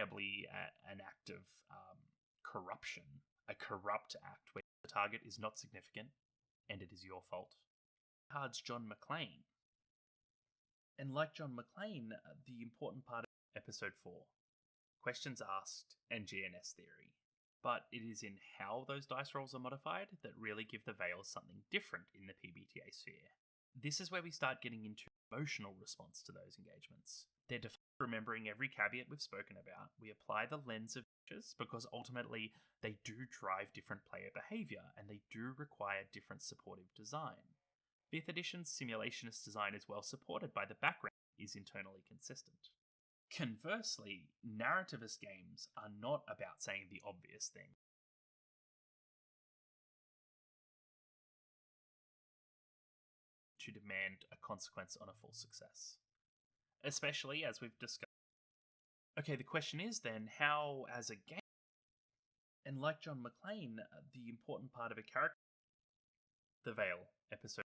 an act of corruption, a corrupt act where the target is not significant and it is your fault. Card's John McClane. And like John McClane, the important part of episode 4, questions asked and GNS theory. But it is in how those dice rolls are modified that really give the Veils something different in the PBTA sphere. This is where we start getting into emotional response to those engagements. They're remembering every caveat we've spoken about. We apply the lens of features because ultimately they do drive different player behavior and they do require different supportive design. 5th edition's simulationist design is well supported by the background, is internally consistent. Conversely, narrativist games are not about saying the obvious thing. To demand a consequence on a full success. Especially as we've discussed. Okay, the question is then, how as a game? And like John McClane, the important part of a character. The Veil, episode.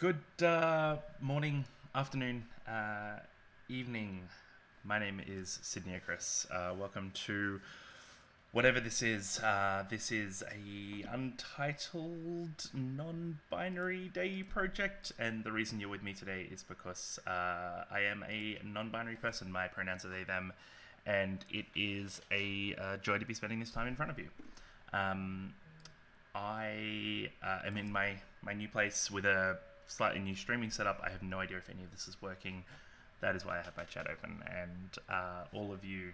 Good morning, afternoon, evening. My name is Sydney Chris. Welcome to whatever this is. This is a Untitled Non-Binary Day project, and the reason you're with me today is because I am a non-binary person. My pronouns are they, them, and it is a joy to be spending this time in front of you. I am in my new place with a slightly new streaming setup. I have no idea if any of this is working. That is why I have my chat open, and all of you,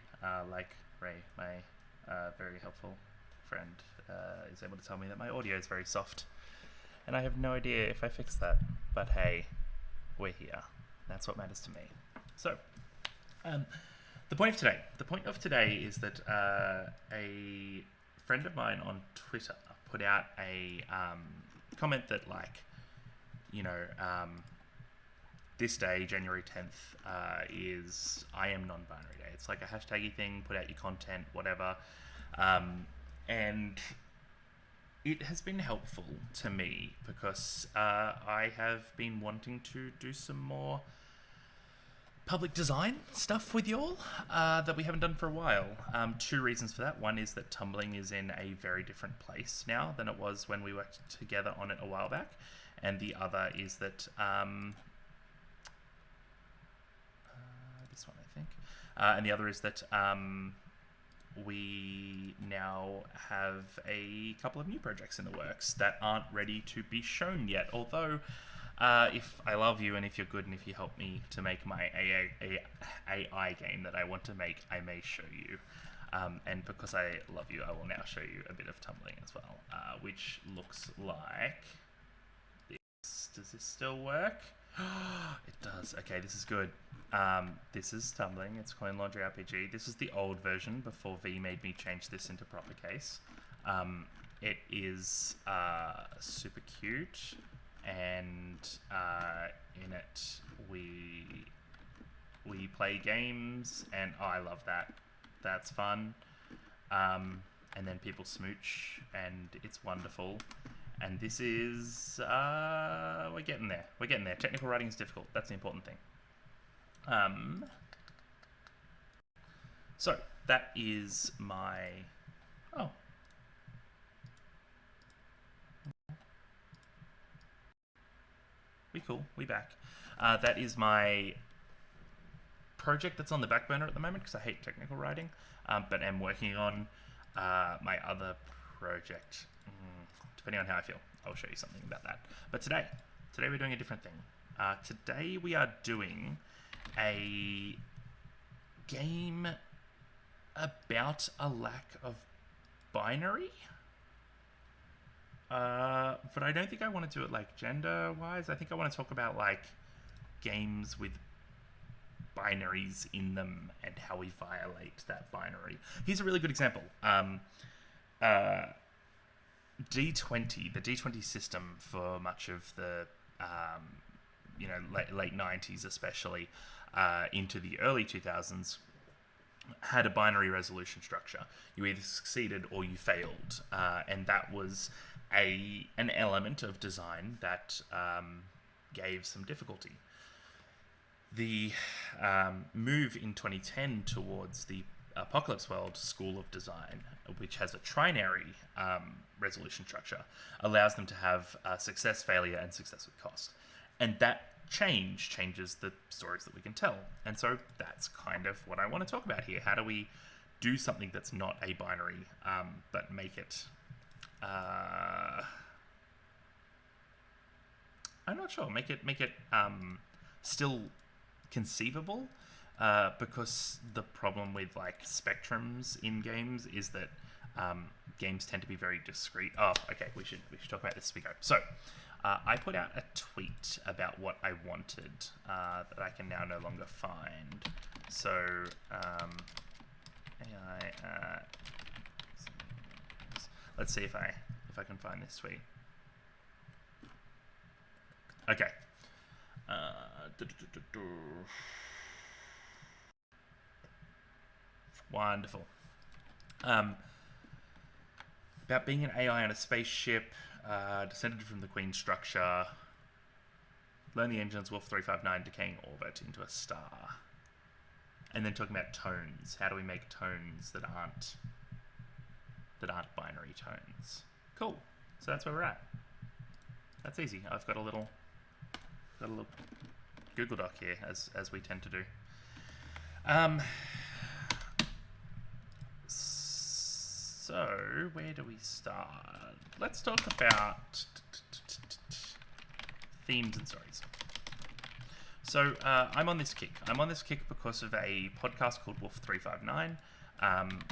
like Ray, my very helpful friend, is able to tell me that my audio is very soft, and I have no idea if I fix that, but hey, we're here. That's what matters to me. So, the point of today is that a friend of mine on Twitter put out a comment that, like, you know, this day, January 10th, is IAmNonbinary Day. It's like a hashtaggy thing, put out your content, whatever. And it has been helpful to me because I have been wanting to do some more public design stuff with y'all that we haven't done for a while. Two reasons for that. One is that tumbling is in a very different place now than it was when we worked together on it a while back. And the other is that this one, I think. And the other is that we now have a couple of new projects in the works that aren't ready to be shown yet. Although, if I love you and if you're good and if you help me to make my AI game that I want to make, I may show you. And because I love you, I will now show you a bit of tumbling as well, which looks like this. Does this still work? It does. Okay, this is good. This is tumbling. It's Coin Laundry RPG. This is the old version before V made me change this into proper case. It is super cute, and in it we play games, and I love that. That's fun. And then people smooch, and it's wonderful. And this is, we're getting there. We're getting there. Technical writing is difficult. That's the important thing. So that is my, oh. We cool. We back. That is my project that's on the back burner at the moment because I hate technical writing, but am working on my other project. Depending on how I feel, I'll show you something about that. But today we're doing a different thing. Today we are doing a game about a lack of binary. But I don't think I want to do it like gender-wise. I think I want to talk about like games with binaries in them and how we violate that binary. Here's a really good example. D20, the D20 system for much of the late 90s especially into the early 2000s had a binary resolution structure. You either succeeded or you failed, and that was an element of design that gave some difficulty. The move in 2010 towards the Apocalypse World School of Design, which has a trinary resolution structure, allows them to have success, failure, and success with cost. And that changes the stories that we can tell. And so that's kind of what I want to talk about here. How do we do something that's not a binary, but make it... I'm not sure. Make it still conceivable, because the problem with like spectrums in games is that games tend to be very discrete. Oh, okay. We should talk about this as we go. So, I put out a tweet about what I wanted that I can now no longer find. So, AI. Let's see if I can find this tweet. Okay. Wonderful. About being an AI on a spaceship, descended from the Queen structure. Learn the engines, Wolf 359, decaying orbit into a star. And then talking about tones. How do we make tones that aren't binary tones? Cool. So that's where we're at. That's easy. I've got a little Google Doc here, as we tend to do. So where do we start? Let's talk about themes and stories. So I'm on this kick. I'm on this kick because of a podcast called Wolf 359.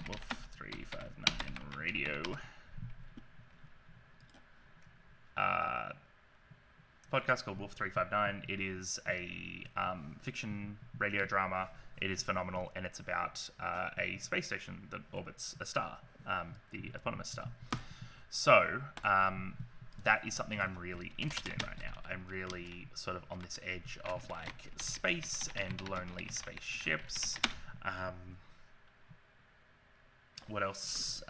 Wolf 359 Radio. Podcast called Wolf 359. It is a fiction radio drama. It is phenomenal, and it's about a space station that orbits a star, the eponymous star. So that is something I'm really interested in right now. I'm really sort of on this edge of like space and lonely spaceships. What else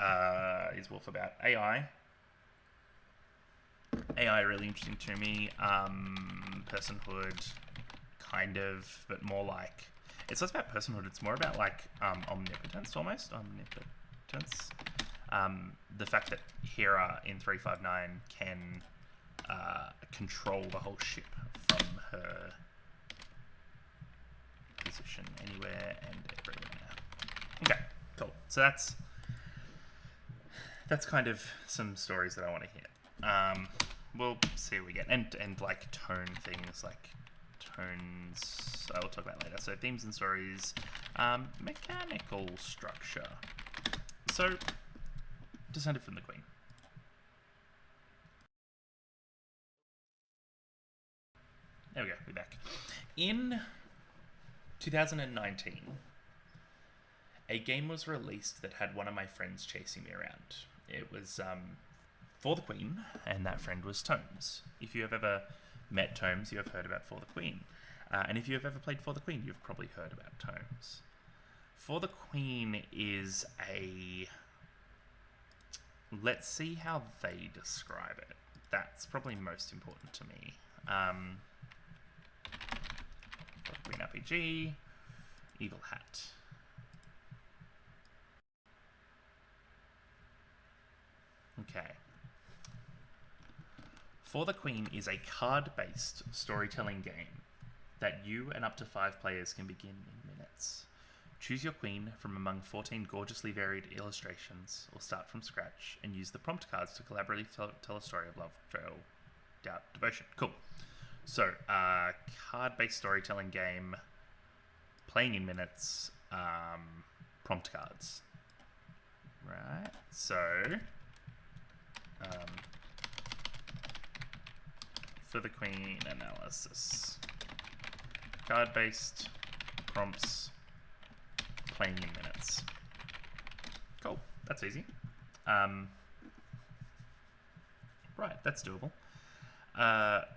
is Wolf about? AI. AI really interesting to me. Personhood, kind of, but more like, it's less about personhood, it's more about like omnipotence almost. Omnipotence. The fact that Hera in 359 can control the whole ship from her position anywhere and everywhere. Okay, cool. So that's kind of some stories that I want to hear. We'll see what we get. And like tone things, like tones, I will talk about later. So themes and stories, mechanical structure. So, Descended from the Queen. There we go, we're back. In 2019, a game was released that had one of my friends chasing me around. It was For the Queen, and that friend was Tomes. If you have ever met Tomes, you have heard about For the Queen. And if you have ever played For the Queen, you've probably heard about Tomes. For the Queen is a... Let's see how they describe it. That's probably most important to me. For the Queen RPG, Evil Hat. Okay. For the Queen is a card-based storytelling game that you and up to 5 players can begin in minutes. Choose your queen from among 14 gorgeously varied illustrations, or start from scratch and use the prompt cards to collaboratively tell a story of love, betrayal, doubt, devotion. Cool. So, card-based storytelling game, playing in minutes, prompt cards. Right, so... For the Queen analysis. Card-based prompts, playing in minutes. Cool, that's easy. Right, that's doable.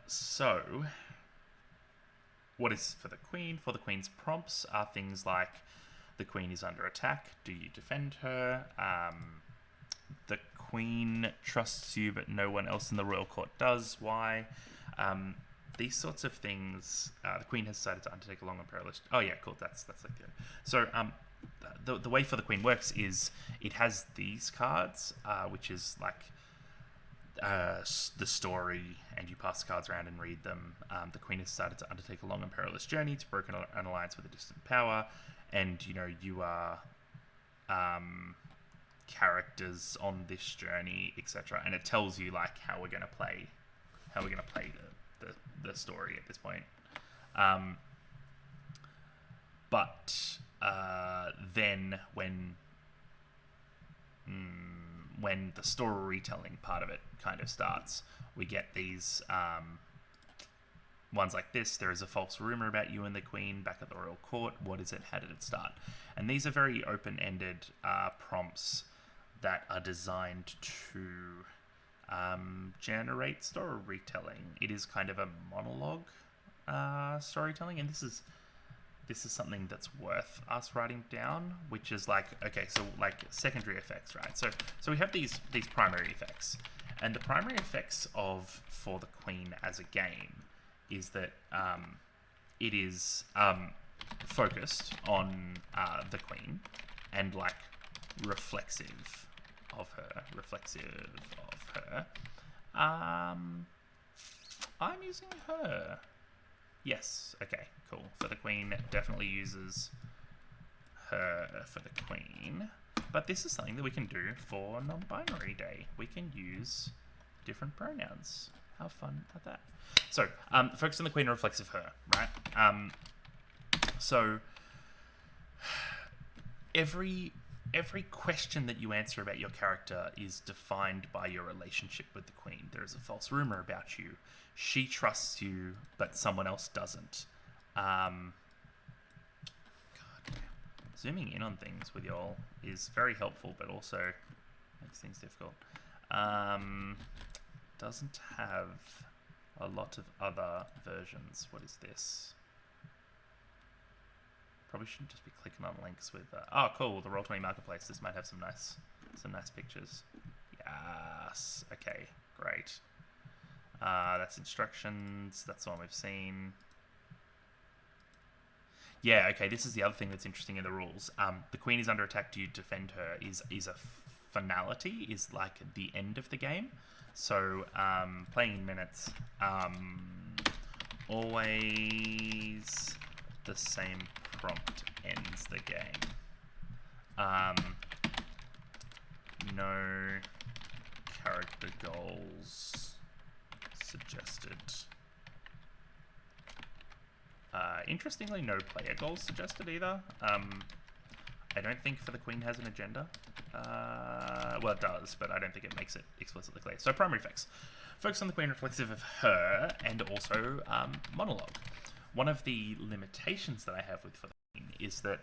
So, what is For the Queen? For the Queen's prompts are things like, the Queen is under attack, do you defend her? The Queen trusts you, but no one else in the royal court does. Why? These sorts of things. The Queen has decided to undertake a long and perilous... Oh yeah, cool. That's like good. So the way For the Queen works is it has these cards, which is like the story, and you pass the cards around and read them. The Queen has decided to undertake a long and perilous journey to broker an alliance with a distant power, and you are characters on this journey, etc. And it tells you like how we're gonna play the story at this point. But then when the storytelling part of it kind of starts, we get these ones like this. There is a false rumor about you and the Queen back at the royal court. What is it? How did it start? And these are very open-ended prompts that are designed to generate storytelling. It is kind of a monologue storytelling, and this is something that's worth us writing down, which is like, okay, so like secondary effects, right? So we have these primary effects, and the primary effects of For the Queen as a game is that it is focused on the Queen and like reflexive of her. I'm using her. Yes. Okay. Cool. For the Queen, definitely uses her for the Queen. But this is something that we can do for non-binary day. We can use different pronouns. How fun at that. So, focus on the Queen and reflexive her, right? So, every question that you answer about your character is defined by your relationship with the Queen. There is a false rumor about you. She trusts you, but someone else doesn't. Zooming in on things with y'all is very helpful, but also makes things difficult. Doesn't have a lot of other versions. What is this? Probably shouldn't just be clicking on links with. Oh, cool! The Roll20 Marketplace. This might have some nice pictures. Yes. Okay. Great. That's instructions. That's the one we've seen. Yeah, okay, this is the other thing that's interesting in the rules. The Queen is under attack, do you defend her is a finality, is like the end of the game. So, playing in minutes, always the same prompt ends the game. No character goals suggested. Interestingly, no player goals suggested either. I don't think for the Queen has an agenda. Well, it does, but I don't think it makes it explicitly clear. So primary effects. Focus on the Queen reflexive of her, and also monologue. One of the limitations that I have with for the Queen is that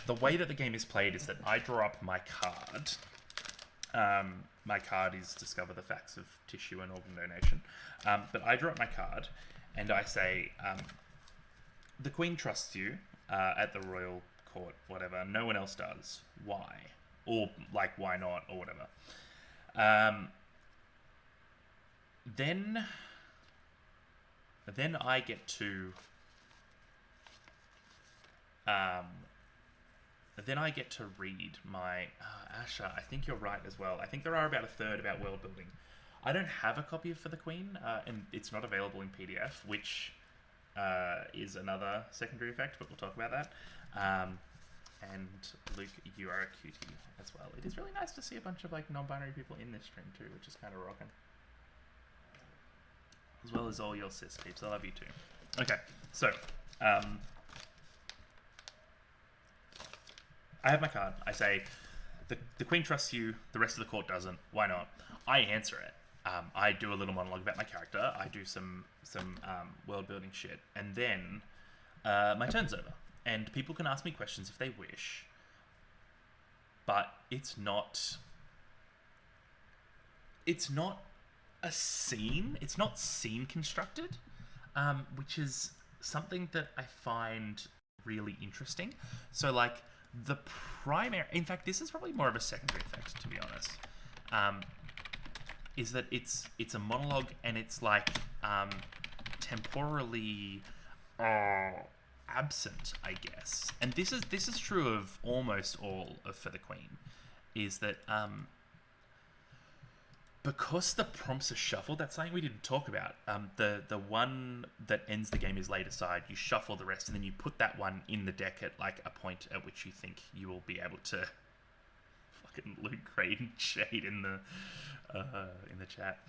the way that the game is played is that I draw up my card. My card is discover the facts of tissue and organ donation. But I draw up my card, and I say, the Queen trusts you at the royal court, whatever. No one else does. Why? Or, like, why not? Or whatever. Then I get to... then I get to read my... Asha, I think you're right as well. I think there are about a third about world building. I don't have a copy of For the Queen, and it's not available in PDF, which is another secondary effect, but we'll talk about that. And Luke, you are a cutie as well. It is really nice to see a bunch of like non-binary people in this stream too, which is kind of rocking. As well as all your cis peeps. I love you too. Okay, so I have my card. I say, the Queen trusts you, the rest of the court doesn't. Why not? I answer it. I do a little monologue about my character. I do some world building shit, and then my turn's over. And people can ask me questions if they wish, but it's not a scene. It's not scene constructed, which is something that I find really interesting. So like the primary, in fact, this is probably more of a secondary effect, to be honest. Is that it's a monologue, and it's like temporally absent, I guess. And this is true of almost all of For the Queen, is that because the prompts are shuffled, that's something we didn't talk about. The one that ends the game is laid aside. You shuffle the rest, and then you put that one in the deck at like a point at which you think you will be able to. Fucking Luke Crane shade in the chat.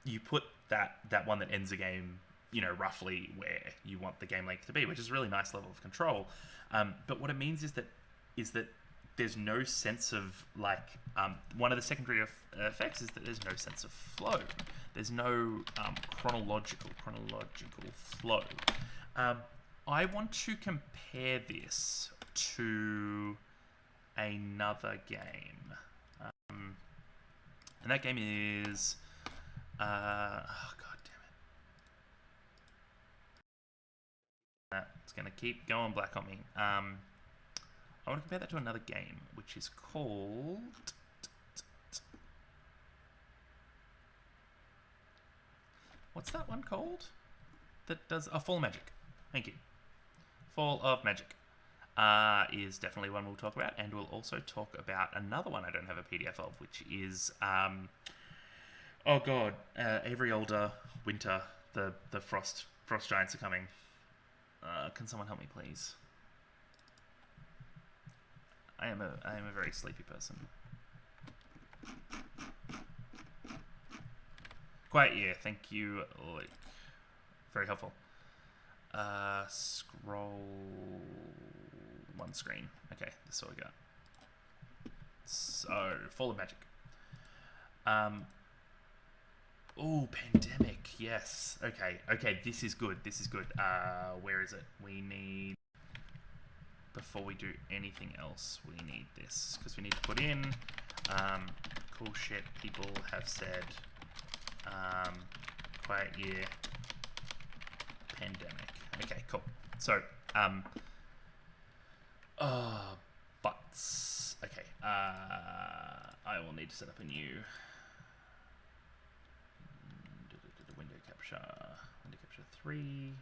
You put that one that ends the game, you know, roughly where you want the game length to be, which is a really nice level of control. But what it means is that there's no sense of like one of the secondary effects is that there's no sense of flow. There's no chronological flow. I want to compare this to another game, and that game is oh god damn it, it's gonna keep going black on me. I want to compare that to another game, which is called What's that one called? That does a Fall of Magic. Thank you. Fall of Magic is definitely one we'll talk about, and we'll also talk about another one I don't have a PDF of, which is Avery Alder Winter. The frost giants are coming. Can someone help me, please? I am a very sleepy person. Quiet Year, thank you, Luke. Very helpful. Scroll one screen. Okay, this is what we got. So, Fall of Magic. Oh, Pandemic. Yes. Okay, this is good. Where is it? We need... Before we do anything else, we need this. Because we need to put in... cool shit people have said... Quiet Year... Pandemic. Okay, cool. So, butts. Okay, I will need to set up a new... Window capture 3.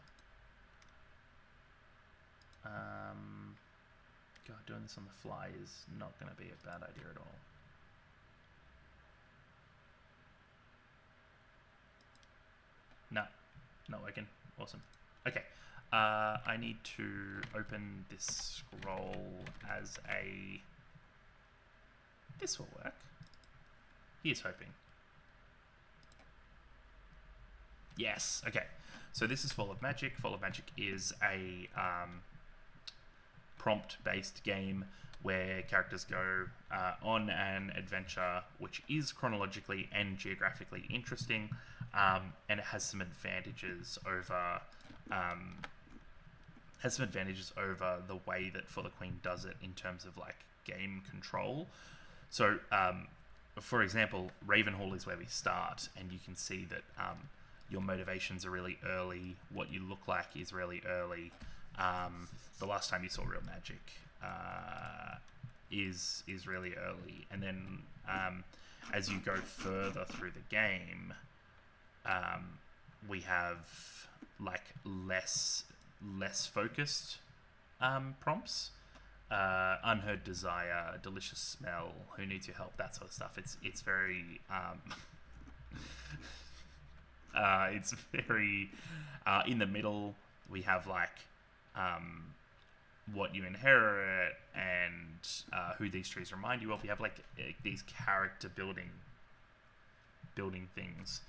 God, doing this on the fly is not going to be a bad idea at all. No, not working. Awesome. Okay, I need to open this scroll as a... This will work. Here's hoping. Yes, okay. So this is Fall of Magic. Fall of Magic is a prompt-based game where characters go on an adventure which is chronologically and geographically interesting, and it has some advantages over the way that For the Queen does it in terms of like game control. So, for example, Ravenhall is where we start, and you can see that your motivations are really early. What you look like is really early. The last time you saw real magic is really early, and then as you go further through the game, we have like less focused prompts. Unheard desire, delicious smell, who needs your help, that sort of stuff. It's very it's very in the middle. We have like what you inherit and who these trees remind you of. We have like these character building things,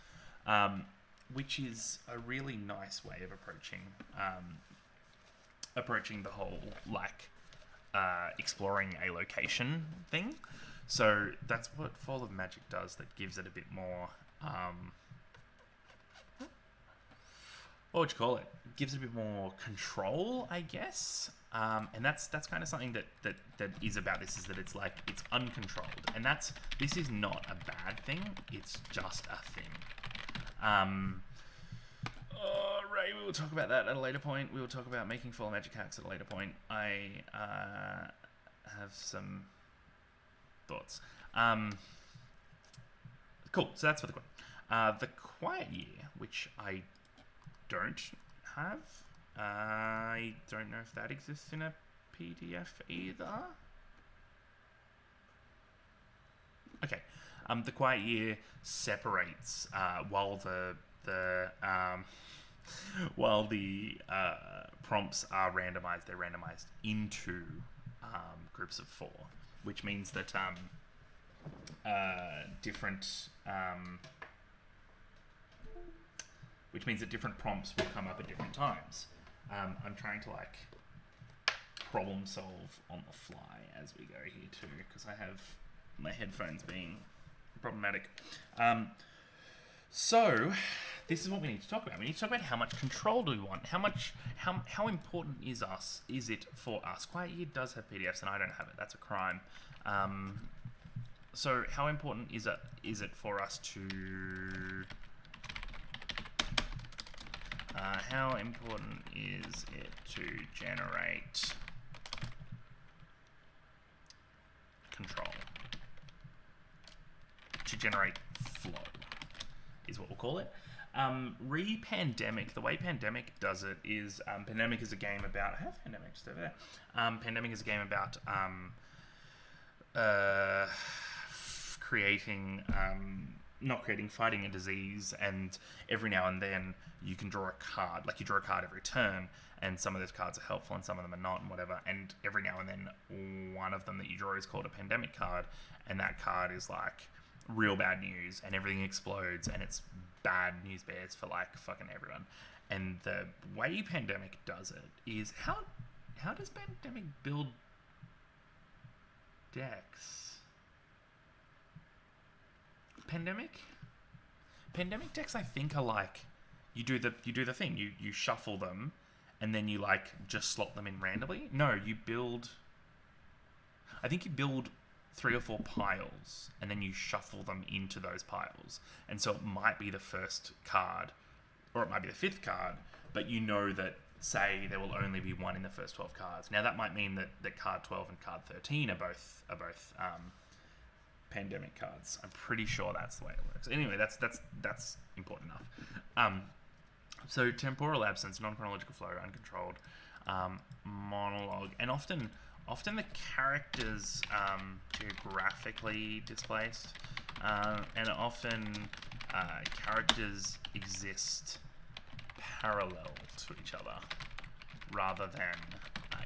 which is a really nice way of approaching the whole like exploring a location thing. So that's what Fall of Magic does. That gives it a bit more. What would you call it? Gives it a bit more control, I guess. And that's kind of something that is about this, is that it's like it's uncontrolled, and this is not a bad thing. It's just a thing. Ray, we will talk about that at a later point. We will talk about making Fall of Magic hacks at a later point. I have some thoughts. Cool. So that's for the Queen. The Quiet Year, which I don't have. I don't know if that exists in a PDF either. Okay. The Quiet Year separates while the prompts are randomized. They're randomized into groups of 4, which means that different prompts will come up at different times. I'm trying to like problem solve on the fly as we go here too, because I have my headphones being problematic. So this is what we need to talk about. We need to talk about how much control do we want? How important is it for us? Quiet Year does have PDFs and I don't have it. That's a crime. So how important is it for us to how important is it to generate control? To generate flow is what we'll call it. Pandemic, the way Pandemic does it is Pandemic is a game about. I have Pandemic just over there. Pandemic is a game about fighting a disease, and every now and then you can draw a card. Like, you draw a card every turn, and some of those cards are helpful and some of them are not, and whatever. And every now and then one of them that you draw is called a Pandemic card, and that card is like real bad news, and everything explodes, and it's bad news bears for like fucking everyone. And the way Pandemic does it is how does Pandemic build decks? Pandemic decks, I think, are like you do the thing. You shuffle them, and then you like just slot them in randomly. No, you build. I think you build 3 or 4 piles, and then you shuffle them into those piles. And so it might be the first card, or it might be the 5th card, but you know that, say, there will only be one in the first 12 cards. Now that might mean that card 12 and card 13 are both Pandemic cards. I'm pretty sure that's the way it works. Anyway, that's important enough. So temporal absence, non-chronological flow, uncontrolled, monologue, and often the characters geographically displaced, and often characters exist parallel to each other rather than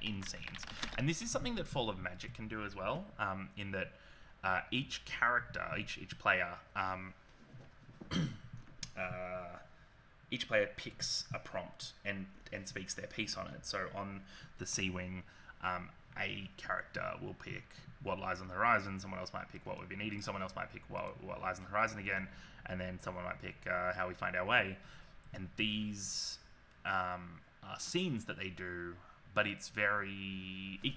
in scenes. And this is something that Fall of Magic can do as well, in that each character, each player, each player picks a prompt and speaks their piece on it. So on the C-Wing, a character will pick what lies on the horizon, someone else might pick what we've been eating, someone else might pick what lies on the horizon again, and then someone might pick how we find our way. And these are scenes that they do, but it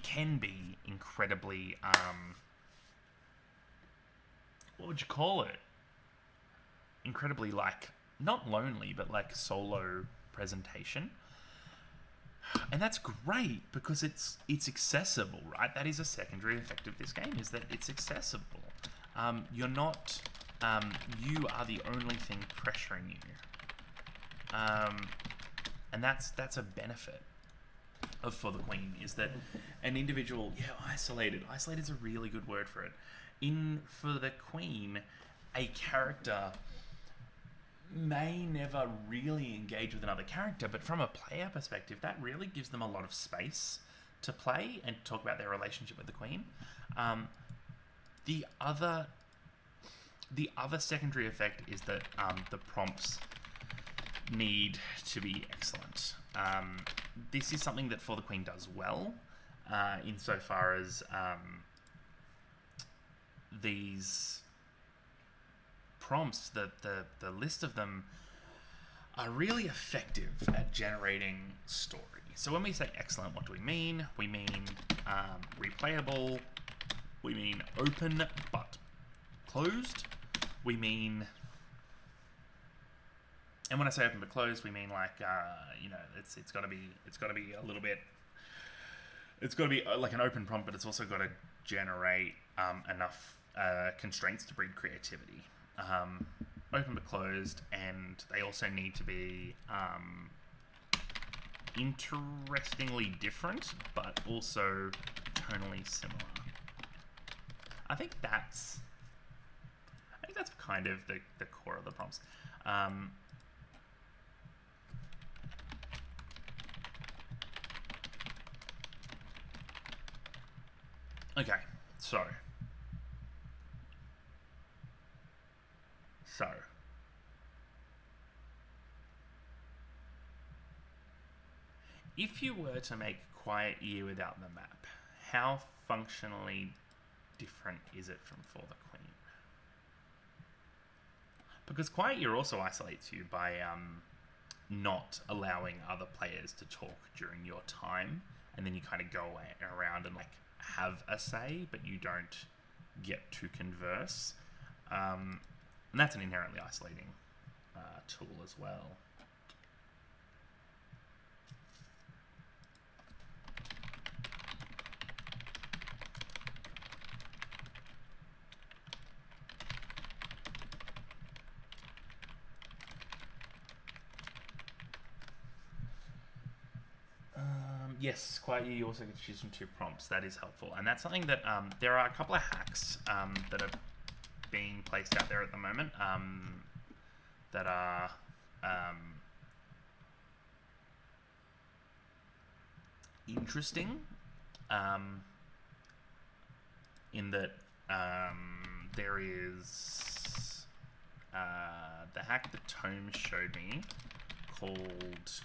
can be incredibly, what would you call it? Incredibly, like, not lonely, but like solo presentation. And that's great because it's accessible, right? That is a secondary effect of this game, is that it's accessible. You're not, you are the only thing pressuring you. And that's a benefit of For the Queen, is that an individual, isolated is a really good word for it. In For the Queen, a character may never really engage with another character, but from a player perspective, that really gives them a lot of space to play and talk about their relationship with the Queen. The other secondary effect is that the prompts need to be excellent. This is something that For the Queen does well, insofar as these prompts, the list of them are really effective at generating story. So when we say excellent, what do we mean? We mean replayable, we mean open but closed, we mean, and when I say open but closed, we mean like it's got to be a little bit, it's got to be like an open prompt, but it's also got to generate enough constraints to breed creativity. Open but closed, and they also need to be interestingly different, but also tonally similar. I think that's kind of the core of the prompts. Okay, so if you were to make Quiet Year without the map, how functionally different is it from For the Queen? Because Quiet Year also isolates you by not allowing other players to talk during your time, and then you kind of go around and like have a say, but you don't get to converse. And that's an inherently isolating tool as well. Yes, quiet year, you also get to choose from 2 prompts. That is helpful. And that's something that there are a couple of hacks that are being placed out there at the moment that are interesting in that there is the hack that Tome showed me called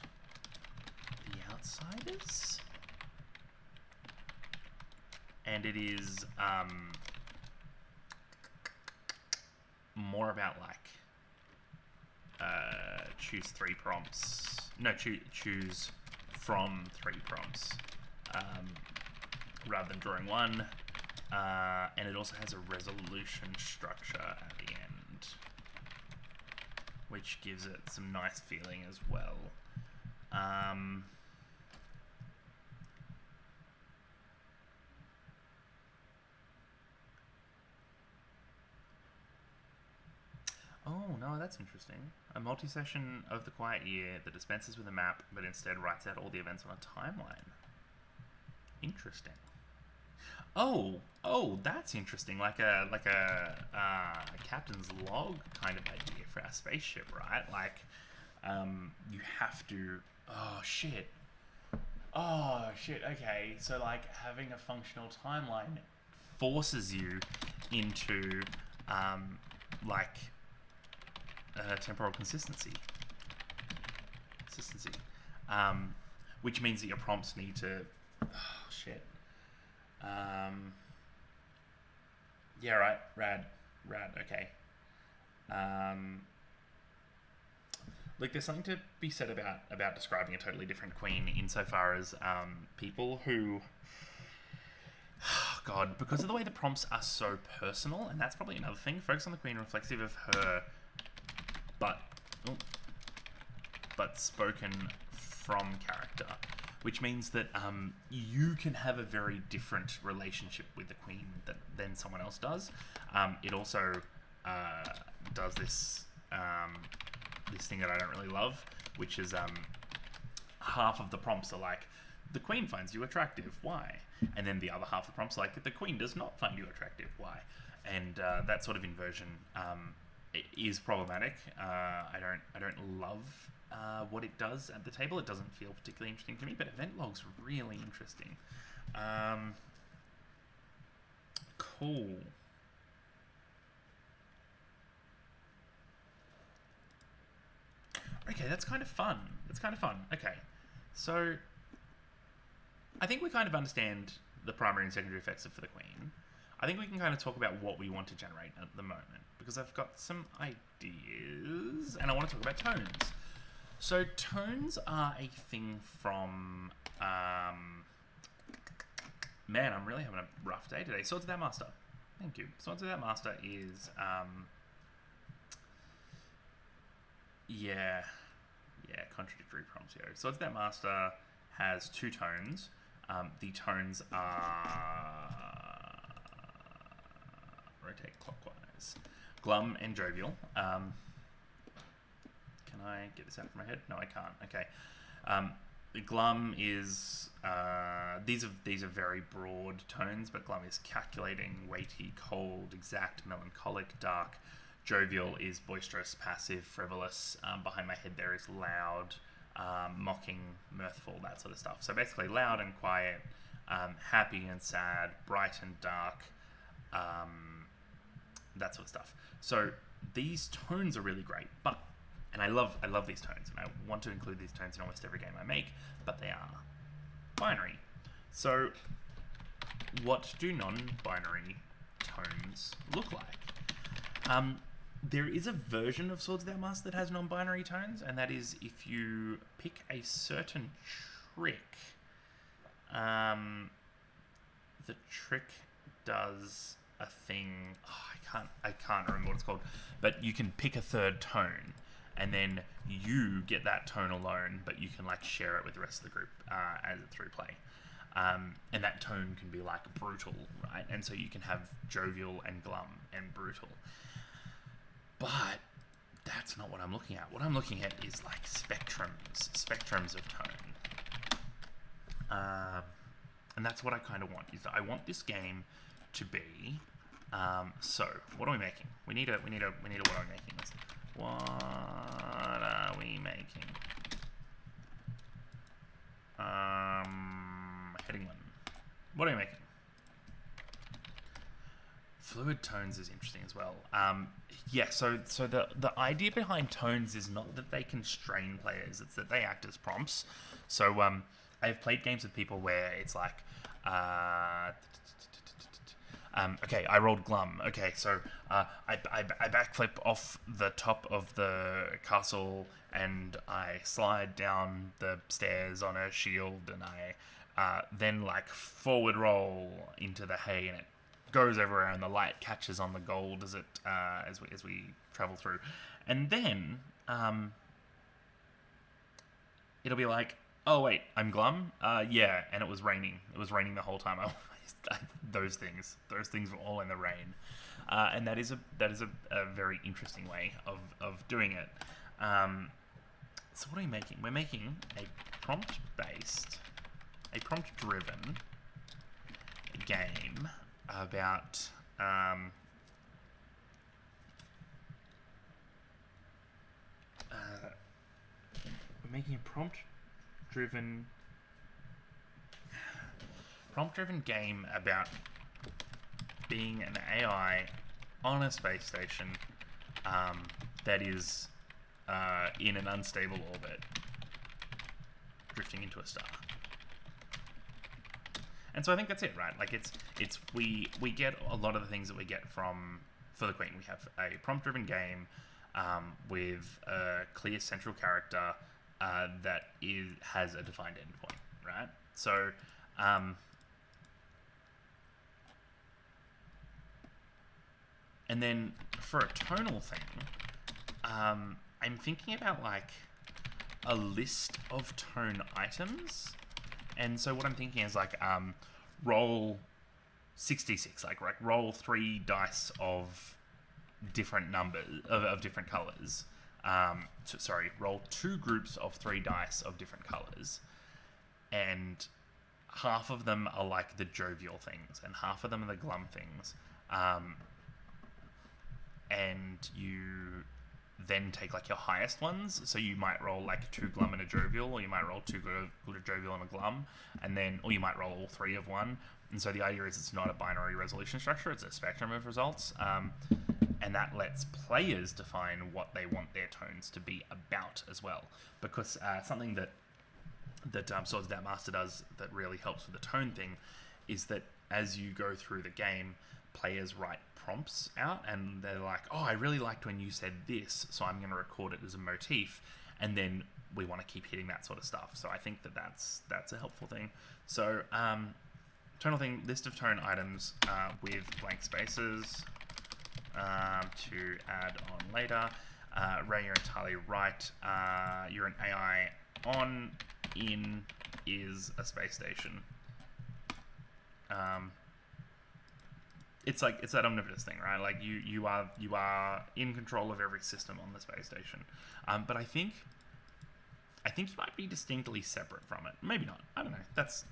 The Outsiders, and it is more about like choose 3 prompts. No, choose from 3 prompts rather than drawing 1. And it also has a resolution structure at the end, which gives it some nice feeling as well. Oh, no, that's interesting. A multi-session of the Quiet Year that dispenses with a map, but instead writes out all the events on a timeline. Interesting. Oh, that's interesting. Like a captain's log kind of idea for our spaceship, right? Like, you have to. Oh shit. Okay, so like having a functional timeline forces you into like temporal consistency, which means that your prompts need to. Oh shit. Yeah, right. Rad. Okay. Look, there's something to be said about describing a totally different queen insofar as people who, God, because of the way the prompts are so personal, and that's probably another thing. Focus on the queen reflexive of her, but spoken from character, which means that you can have a very different relationship with the queen than someone else does. It also does this thing that I don't really love, which is half of the prompts are like, the queen finds you attractive, why? And then the other half of the prompts are like, the queen does not find you attractive, why? And that sort of inversion is problematic. I don't love what it does at the table. It doesn't feel particularly interesting to me, but event log's really interesting. Cool. Okay, that's kind of fun. Okay, so I think we kind of understand the primary and secondary effects for the queen. I think we can kind of talk about what we want to generate at the moment, because I've got some ideas, and I want to talk about tones. So tones are a thing from, man, I'm really having a rough day today. Swords of that Master. Thank you. Swords of that Master is, yeah, contradictory prompts here. Swords of that Master has 2 tones. The tones are, rotate clockwise, glum and jovial. Can I get this out of my head? No, I can't. Okay. Glum is these are very broad tones, but glum is calculating, weighty, cold, exact, melancholic, dark. Jovial is boisterous, passive, frivolous. Behind my head there is loud, mocking, mirthful, that sort of stuff. So basically loud and quiet, happy and sad, bright and dark, that sort of stuff. So these tones are really great, and I love these tones, and I want to include these tones in almost every game I make, but they are binary. So what do non-binary tones look like? There is a version of Swords of the Master that has non-binary tones, and that is if you pick a certain trick, the trick does a thing. Oh, I can't remember what it's called, but you can pick a third tone, and then you get that tone alone, but you can like share it with the rest of the group as a through play. And that tone can be like brutal, right? And so you can have jovial and glum and brutal. But that's not what I'm looking at. What I'm looking at is like spectrums of tone. And that's what I kind of want. Is that I want this game to be. So what are we making? We need a. What are we making? What are we making? Heading 1. What are we making? Fluid tones is interesting as well. Yeah, so the idea behind tones is not that they constrain players, it's that they act as prompts. So I've played games with people where it's like, okay, I rolled glum. Okay, so I backflip off the top of the castle and I slide down the stairs on a shield and I then like forward roll into the hay and it goes everywhere and the light catches on the gold as it as we travel through, and then it'll be like, oh wait, I'm glum. Yeah, and it was raining. It was raining the whole time. Those things were all in the rain, and that is a very interesting way of doing it. So what are we making? We're making a prompt-driven game about we're making a prompt-driven game about being an AI on a space station that is in an unstable orbit, drifting into a star. And so I think that's it, right? Like we get a lot of the things that we get from For the Queen. We have a prompt-driven game with a clear central character that has a defined endpoint, right? So and then for a tonal thing, I'm thinking about like a list of tone items. And so what I'm thinking is like roll 66, like roll 3 dice of different numbers of different colors. Roll 2 groups of 3 dice of different colors, and half of them are like the jovial things, and half of them are the glum things. And you then take like your highest ones, so you might roll like 2 glum and a jovial, or you might roll 2 jovial and a glum, and then, or you might roll all 3 of one. And so the idea is it's not a binary resolution structure, it's a spectrum of results, and that lets players define what they want their tones to be about as well. Because something that Swords of Doubt Master does that really helps with the tone thing is that as you go through the game, players write prompts out and they're like, oh, I really liked when you said this, so I'm going to record it as a motif, and then we want to keep hitting that sort of stuff. So I think that that's a helpful thing. So tonal thing, list of tone items with blank spaces to add on later. Ray, you're entirely right. You're an AI. On in is a space station. It's that omnivorous thing, right? Like you are in control of every system on the space station. But I think you might be distinctly separate from it. Maybe not. I don't know. That's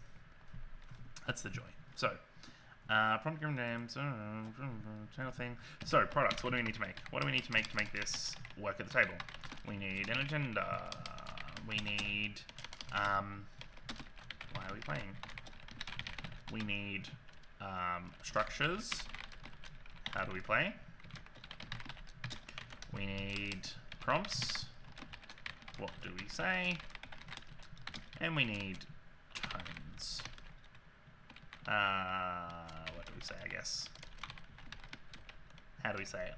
the joy. So prompt given names, channel thing. So products. What do we need to make? What do we need to make this work at the table? We need an agenda. We need why are we playing? We need structures. How do we play? We need prompts. What do we say? And we need tones. What do we say, I guess? How do we say it?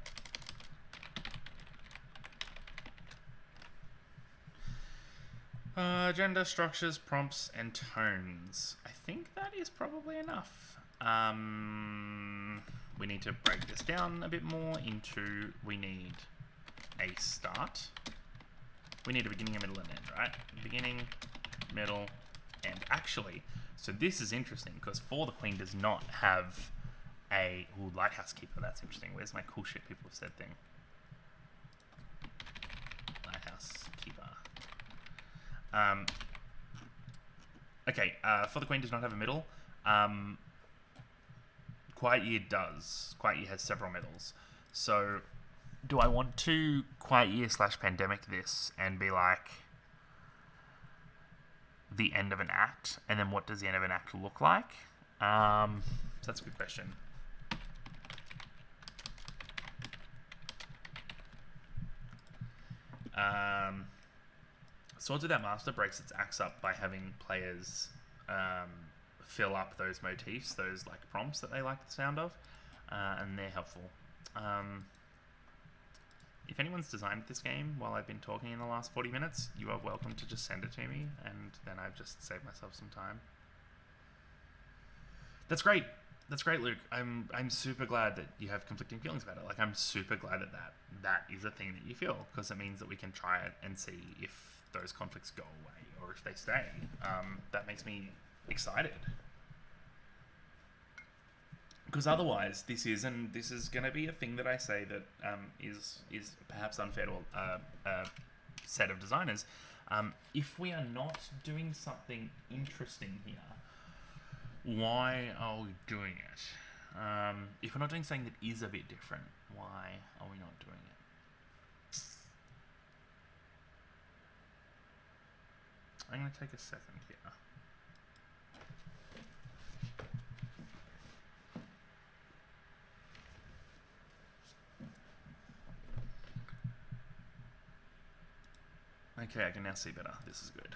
Agenda, structures, prompts, and tones. I think that is probably enough. We need to break this down a bit more into, we need a start. We need a beginning, a middle, and end, right? Beginning, middle, and actually, so this is interesting because For the Queen does not have a Lighthouse Keeper. That's interesting. Where's my cool shit people have said thing? Lighthouse Keeper. Okay, For the Queen does not have a middle. Quiet Year does. Quiet Year has several middles. So, do I want to Quiet Year / Pandemic this and be like the end of an act? And then what does the end of an act look like? So that's a good question. Swords Without Master breaks its acts up by having players fill up those motifs, those like prompts that they like the sound of, and they're helpful. If anyone's designed this game while I've been talking in the last 40 minutes, you are welcome to just send it to me, and then I've just saved myself some time. That's great. That's great, Luke. I'm super glad that you have conflicting feelings about it. Like, I'm super glad that is a thing that you feel, because it means that we can try it and see if those conflicts go away or if they stay. That makes me excited. Because otherwise, this is going to be a thing that I say that is perhaps unfair to a set of designers. If we are not doing something interesting here, why are we doing it? If we're not doing something that is a bit different, why are we not doing it? I'm going to take a second here. Okay, I can now see better. This is good.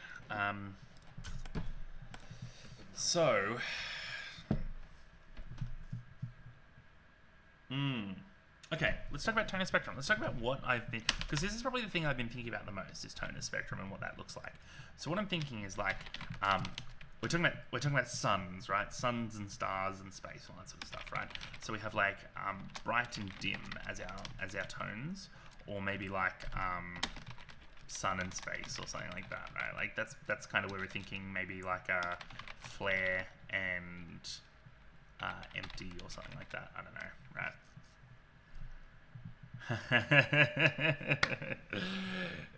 Okay, let's talk about tone and spectrum. Let's talk about what I've been... Because this is probably the thing I've been thinking about the most, is tone and spectrum and what that looks like. So what I'm thinking is like... we're talking about suns, right? Suns and stars and space, all that sort of stuff, right? So we have like bright and dim as our tones, or maybe like sun and space or something like that, right? Like that's kind of where we're thinking, maybe like a flare and empty or something like that. I don't know, right?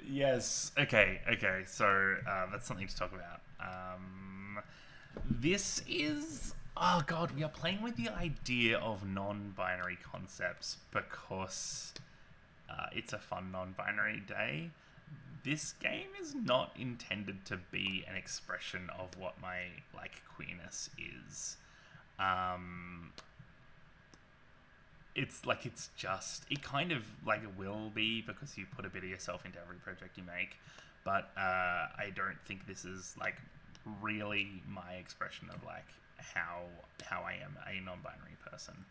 Yes. Okay. So that's something to talk about. This is... Oh god, we are playing with the idea of non-binary concepts because it's a fun non-binary day. This game is not intended to be an expression of what my like queerness is. It kind of like will be, because you put a bit of yourself into every project you make, but I don't think this is like really my expression of like how I am a non-binary person.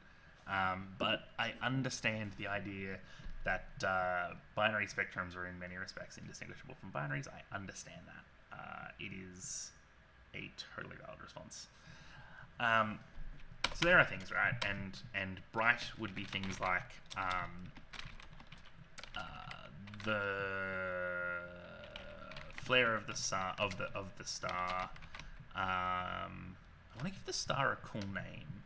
But I understand the idea that binary spectrums are in many respects indistinguishable from binaries. I understand that. It is a totally valid response. So there are things, right? And bright would be things like the flare of the star I want to give the star a cool name.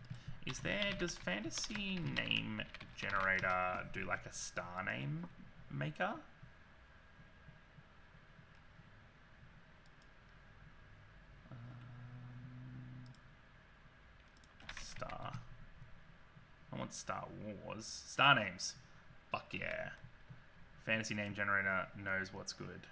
Does Fantasy Name Generator do like a star name maker? Star. I want Star Wars. Star names. Fuck yeah. Fantasy Name Generator knows what's good.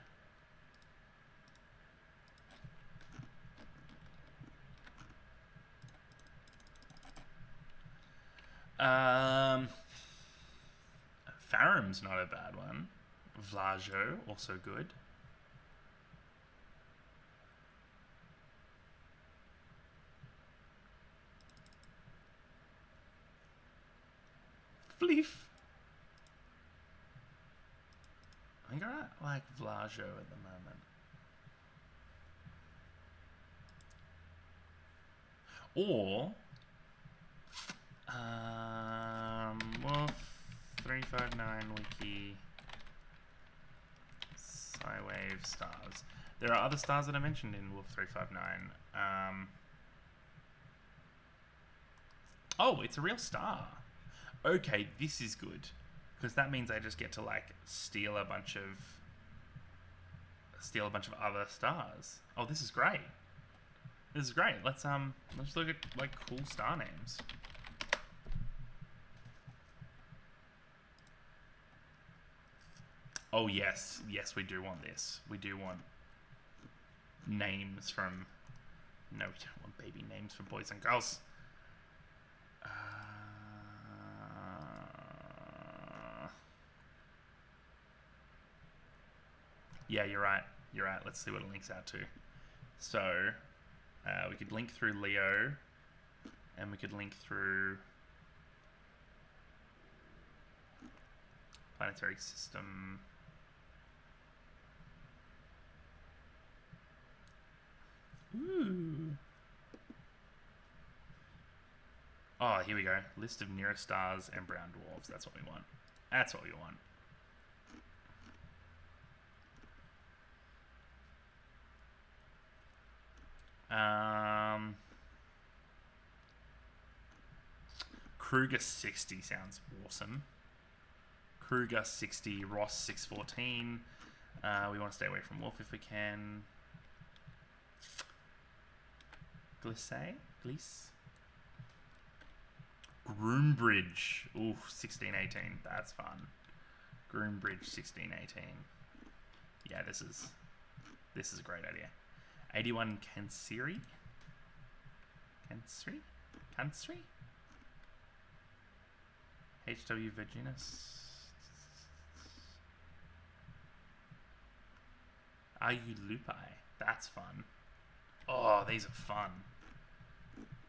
Faram's not a bad one. Vlajo, also good. Fleef. I think I like Vlajo at the moment. Or Wolf 359 Wiki Psywave stars. There are other stars that I mentioned in Wolf 359. Oh, it's a real star. Okay, this is good, because that means I just get to like steal a bunch of other stars. Oh, this is great. This is great. Let's look at like cool star names. Oh yes, yes, we do want this. We do want names from. No, we don't want baby names for boys and girls. Yeah, you're right. You're right. Let's see what it links out to. So, we could link through Leo, and we could link through planetary system. Ooh. Oh, here we go. List of nearest stars and brown dwarfs. That's what we want. That's what we want. Kruger 60 sounds awesome. Kruger 60, Ross 614. We want to stay away from Wolf if we can. Gliss. Groombridge. Ooh, 1618. That's fun. Groombridge 1618. Yeah, this is a great idea. 81 Canceri. HW Virginus. Are you Lupi? That's fun. Oh, these are fun.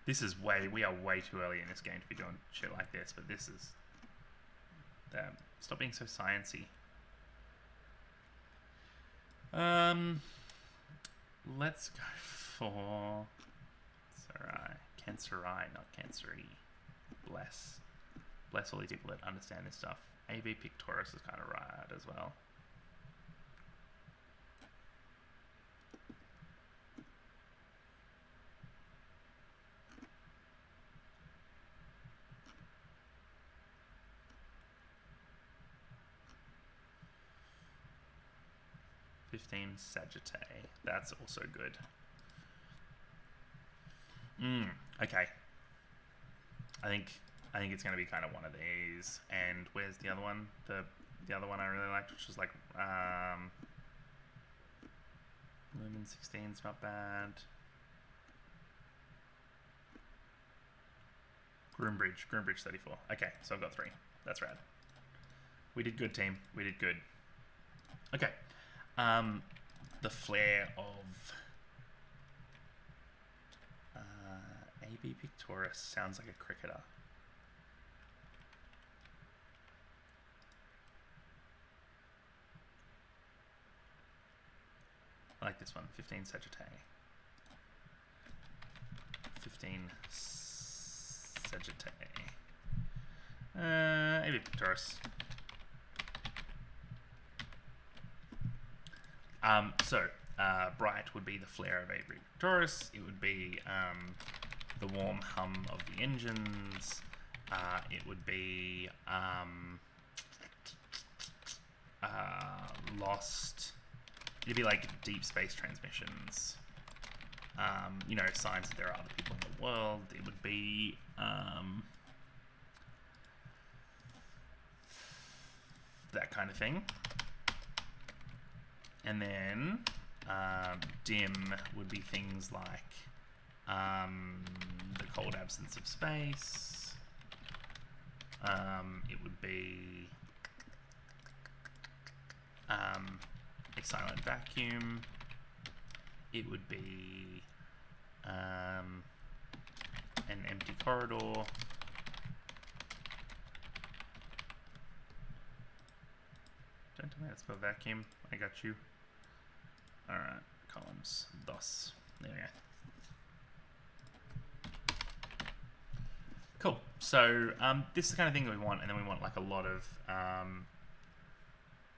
This is we are way too early in this game to be doing shit like this, but this is... Stop being so sciencey. Let's go for... Canceri, not Canceri. Bless all these people that understand this stuff. AV Pictoris is kind of right as well. Sagittae. That's also good. Okay. I think it's going to be kind of one of these. And where's the other one? The other one I really liked, which was like Lumen 16's not bad. Groombridge 34. Okay, so I've got 3. That's rad. We did good, team. We did good. Okay. The flare of AB Pictoris sounds like a cricketer. I like this one. 15 Sagittae. 15 Sagittae. AB Pictoris. Bright would be the flare of Avery Pictoris. It would be the warm hum of the engines. It would be Lost. It'd be like deep space transmissions. You know, signs that there are other people in the world. It would be that kind of thing. And then dim would be things like the cold absence of space. It would be a silent vacuum. It would be an empty corridor. Don't tell me how to spell vacuum. I got you. Alright, columns. Thus. There we go. Cool. So, this is the kind of thing that we want, and then we want like a lot of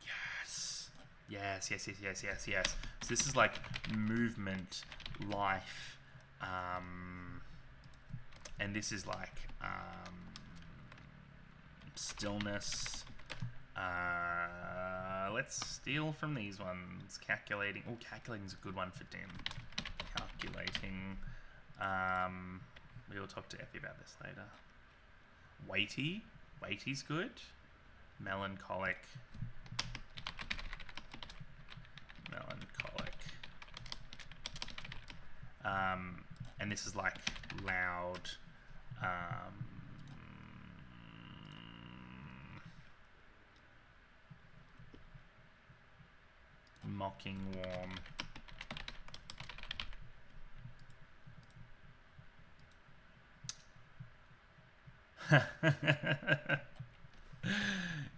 yes. So this is like movement, life, and this is like stillness. Let's steal from these ones. Calculating. Oh, calculating is a good one for dim. Calculating. We will talk to Effie about this later. Weighty. Weighty's good. Melancholic. Melancholic. And this is like loud. Mocking warm.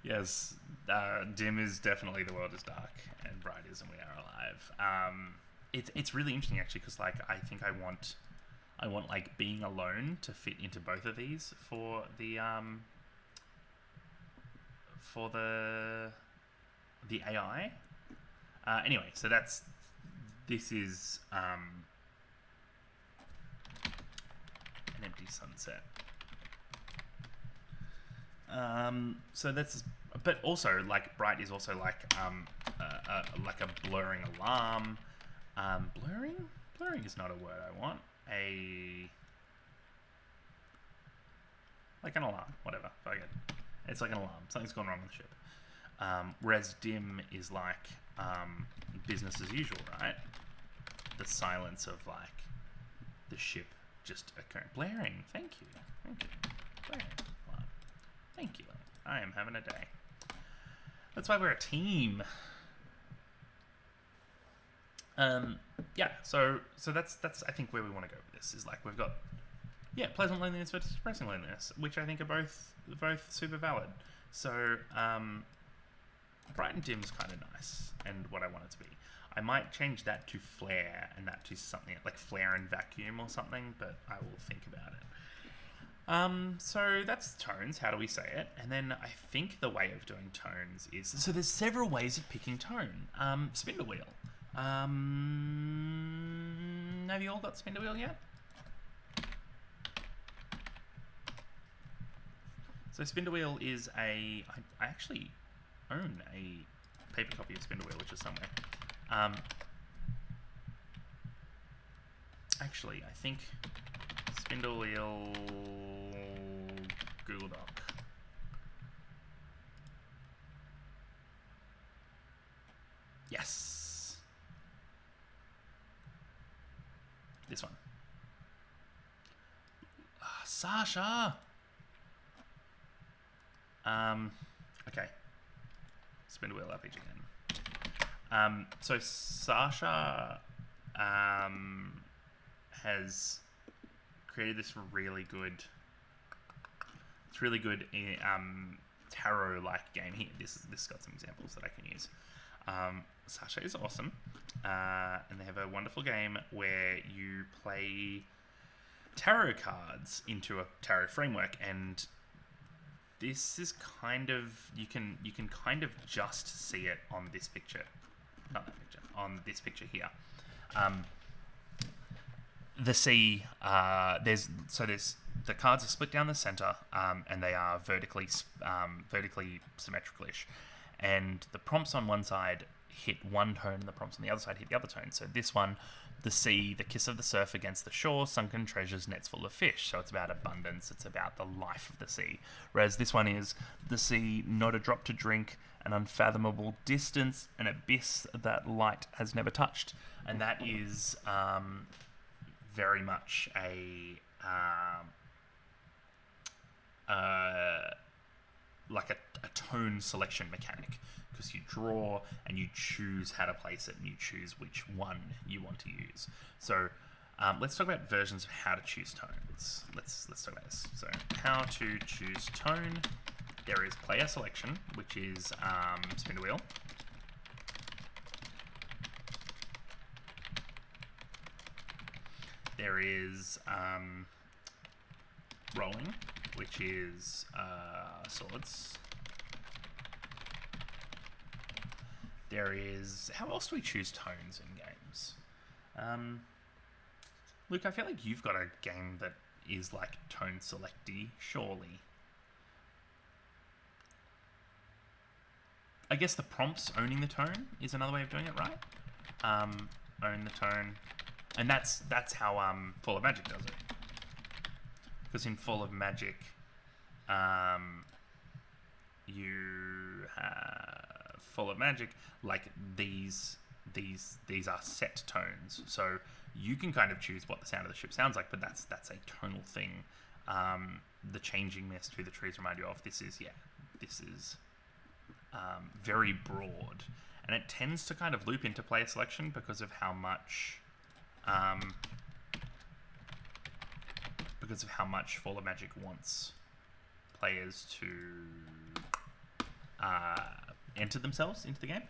Yes, dim is definitely the world is dark, and bright is and we are alive. It's really interesting actually, because like I think I want like being alone to fit into both of these for the AI. Anyway, so this is an empty sunset. So that's, but also like bright is also like a blurring alarm. Blurring is not a word I want. Like an alarm, whatever. It's like an alarm. Something's gone wrong with the ship. Whereas dim is like business as usual, right? The silence of like the ship just occurring. Blaring, thank you. Blaring. Thank you. I am having a day. That's why we're a team. Yeah, so that's I think where we want to go with this is like we've got pleasant loneliness versus depressing loneliness, which I think are both super valid. So bright and dim's kind of nice and what I want it to be. I might change that to flare and that to something like flare and vacuum or something, but I will think about it. So that's tones. How do we say it? And then I think the way of doing tones is, so there's several ways of picking tone. Spindle wheel. Have you all got spindle wheel yet? So spindle wheel is I actually own a paper copy of spindle wheel, which is somewhere. Actually, I think spindle wheel Google Doc. Yes. This one. Sasha. Okay. Spindle wheel RPG again. So Sasha has created this really good. It's really good tarot-like game here. This got some examples that I can use. Sasha is awesome, and they have a wonderful game where you play tarot cards into a tarot framework, and this is kind of you can kind of just see it on this picture, not that picture, on this picture here. The sea, there's the cards are split down the center, and they are vertically symmetrical-ish, and the prompts on one side hit one tone, and the prompts on the other side hit the other tone. So this one, the sea, the kiss of the surf against the shore, sunken treasures, nets full of fish. So it's about abundance. It's about the life of the sea. Whereas this one is the sea, not a drop to drink, an unfathomable distance, an abyss that light has never touched. And that is very much like a tone selection mechanic, because you draw and you choose how to place it and you choose which one you want to use. So let's talk about versions of how to choose tones. Let's talk about this. So how to choose tone. There is player selection, which is spindle wheel. There is rolling, which is swords. There is... How else do we choose tones in games? Luke, I feel like you've got a game that is like tone selecty, surely. I guess the prompts owning the tone is another way of doing it, right? Own the tone. And that's how Fall of Magic does it. Because in Fall of Magic, you have Fall of Magic, like these are set tones. So you can kind of choose what the sound of the ship sounds like, but that's a tonal thing. The changing mist who the trees remind you of. This is very broad, and it tends to kind of loop into player selection because of how much Fall of Magic wants players to enter themselves into the game.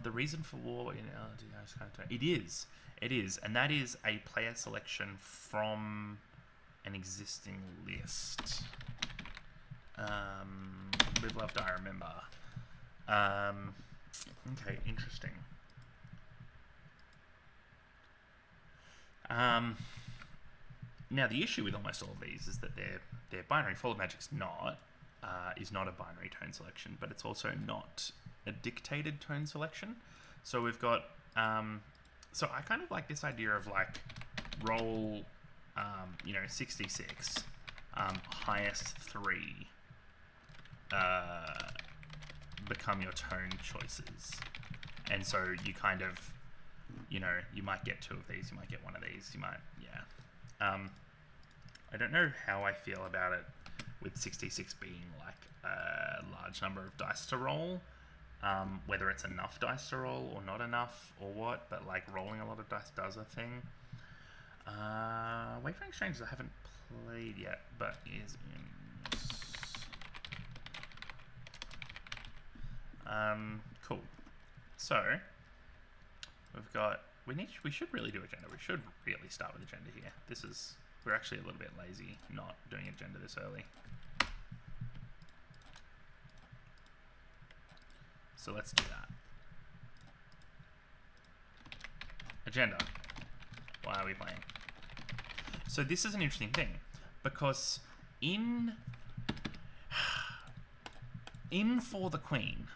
The reason for war, it is, and that is a player selection from an existing list. Live, Love, Die, Remember. Okay, interesting. Now the issue with almost all of these is that they're binary. Fall of Magic's is not a binary tone selection, but it's also not a dictated tone selection. So we've got so I kind of like this idea of like roll 66, highest 3 become your tone choices. And so you kind of, you might get 2 of these, you might get 1 of these, you might, I don't know how I feel about it with 66 being like a large number of dice to roll, whether it's enough dice to roll or not enough or what, but like rolling a lot of dice does a thing. Wayfaring Strangers I haven't played yet, but is in... cool. So we should really do agenda. We should really start with agenda here. We're actually a little bit lazy not doing agenda this early. So let's do that. Agenda. Why are we playing? So this is an interesting thing, because in For the Queen,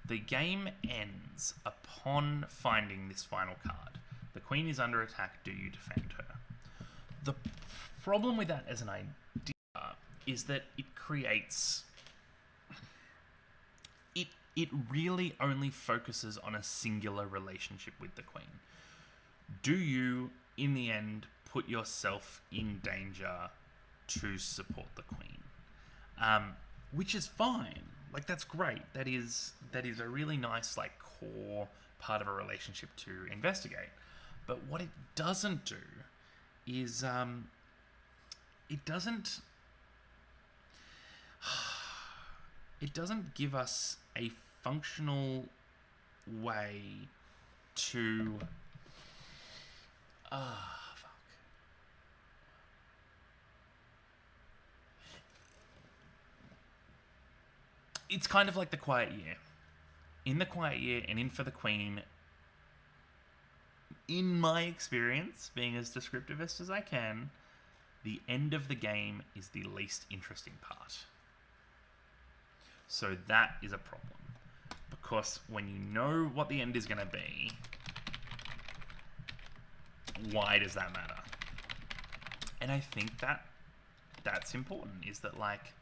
the game ends upon finding this final card. The Queen is under attack, do you defend her? The problem with that as an idea is that it creates... It really only focuses on a singular relationship with the Queen. Do you, in the end, put yourself in danger to support the Queen? Which is fine. Like, that's great. That is a really nice, like, core part of a relationship to investigate. But what it doesn't do is, it doesn't give us a functional way to... It's kind of like The Quiet Year. In The Quiet Year and in For the Queen, in my experience, being as descriptivist as I can, the end of the game is the least interesting part. So that is a problem. Because when you know what the end is going to be, why does that matter? And I think that's important, is that, like...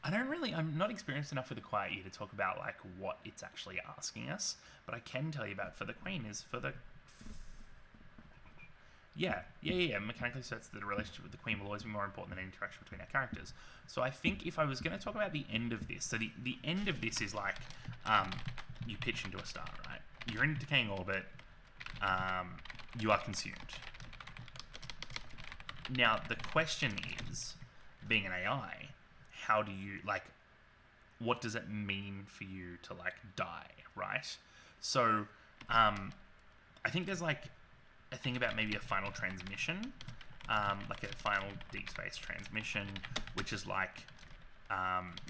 I'm not experienced enough with The Quiet Year to talk about, like, what it's actually asking us, but I can tell you about For the Queen is for the... Yeah. Mechanically sets that a relationship with the Queen will always be more important than an interaction between our characters. So I think if I was going to talk about the end of this, so the end of this is like, you pitch into a star, right? You're in a decaying orbit, you are consumed. Now, the question is, being an AI, how do you, like, what does it mean for you to, like, die, right? So, I think there's, like, a thing about maybe a final transmission, like a final deep space transmission, which is like,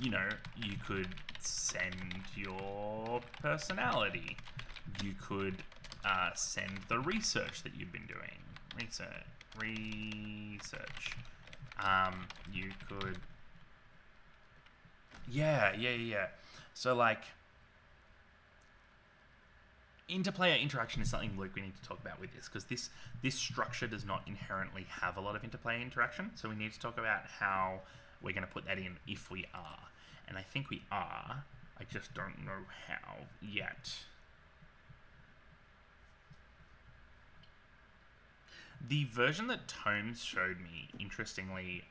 you could send your personality. You could send the research that you've been doing. Research. You could... Yeah. So, like... interplayer interaction is something, Luke, we need to talk about with this, because this structure does not inherently have a lot of interplayer interaction, so we need to talk about how we're going to put that in if we are. And I think we are. I just don't know how yet. The version that Tomes showed me, interestingly,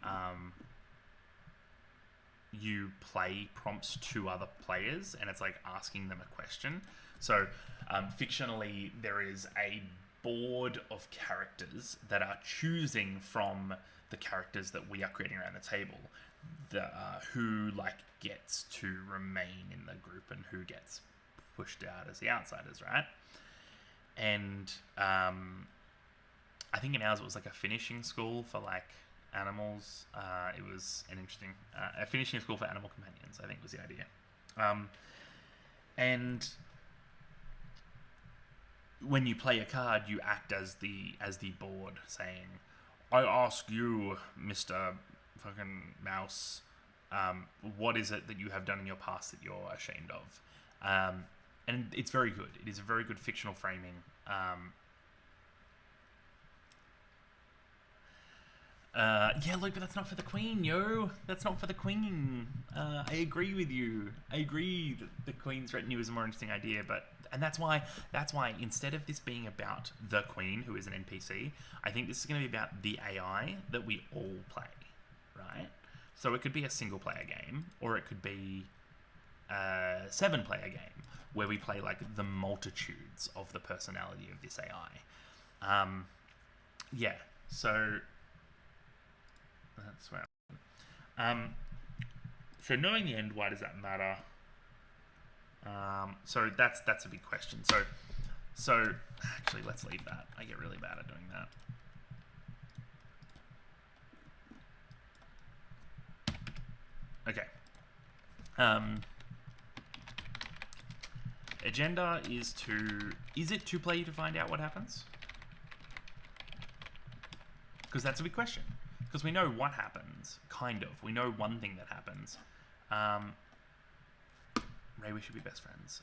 you play prompts to other players, and it's like asking them a question. So, fictionally, there is a board of characters that are choosing from the characters that we are creating around the table, who like gets to remain in the group and who gets pushed out as the outsiders, right? And I think in ours it was like a finishing school for like animals. It was an interesting a finishing school for animal companions, I think was the idea. And when you play a card, you act as the board, saying, "I ask you, Mr. fucking Mouse, what is it that you have done in your past that you're ashamed of?" And it's very good. It is a very good fictional framing. Yeah, look, but that's not for the queen, yo. That's not for the queen. I agree with you. I agree that the queen's retinue is a more interesting idea, and that's why instead of this being about the queen, who is an NPC, I think this is going to be about the AI that we all play, right? So it could be a single-player game, or it could be a 7-player game where we play like the multitudes of the personality of this AI. Yeah. So. That's where. So knowing the end, why does that matter? So that's a big question. So actually, let's leave that. I get really bad at doing that. Okay. Agenda is it to play to find out what happens? Because that's a big question. Because we know what happens, kind of. We know one thing that happens. Ray, we should be best friends.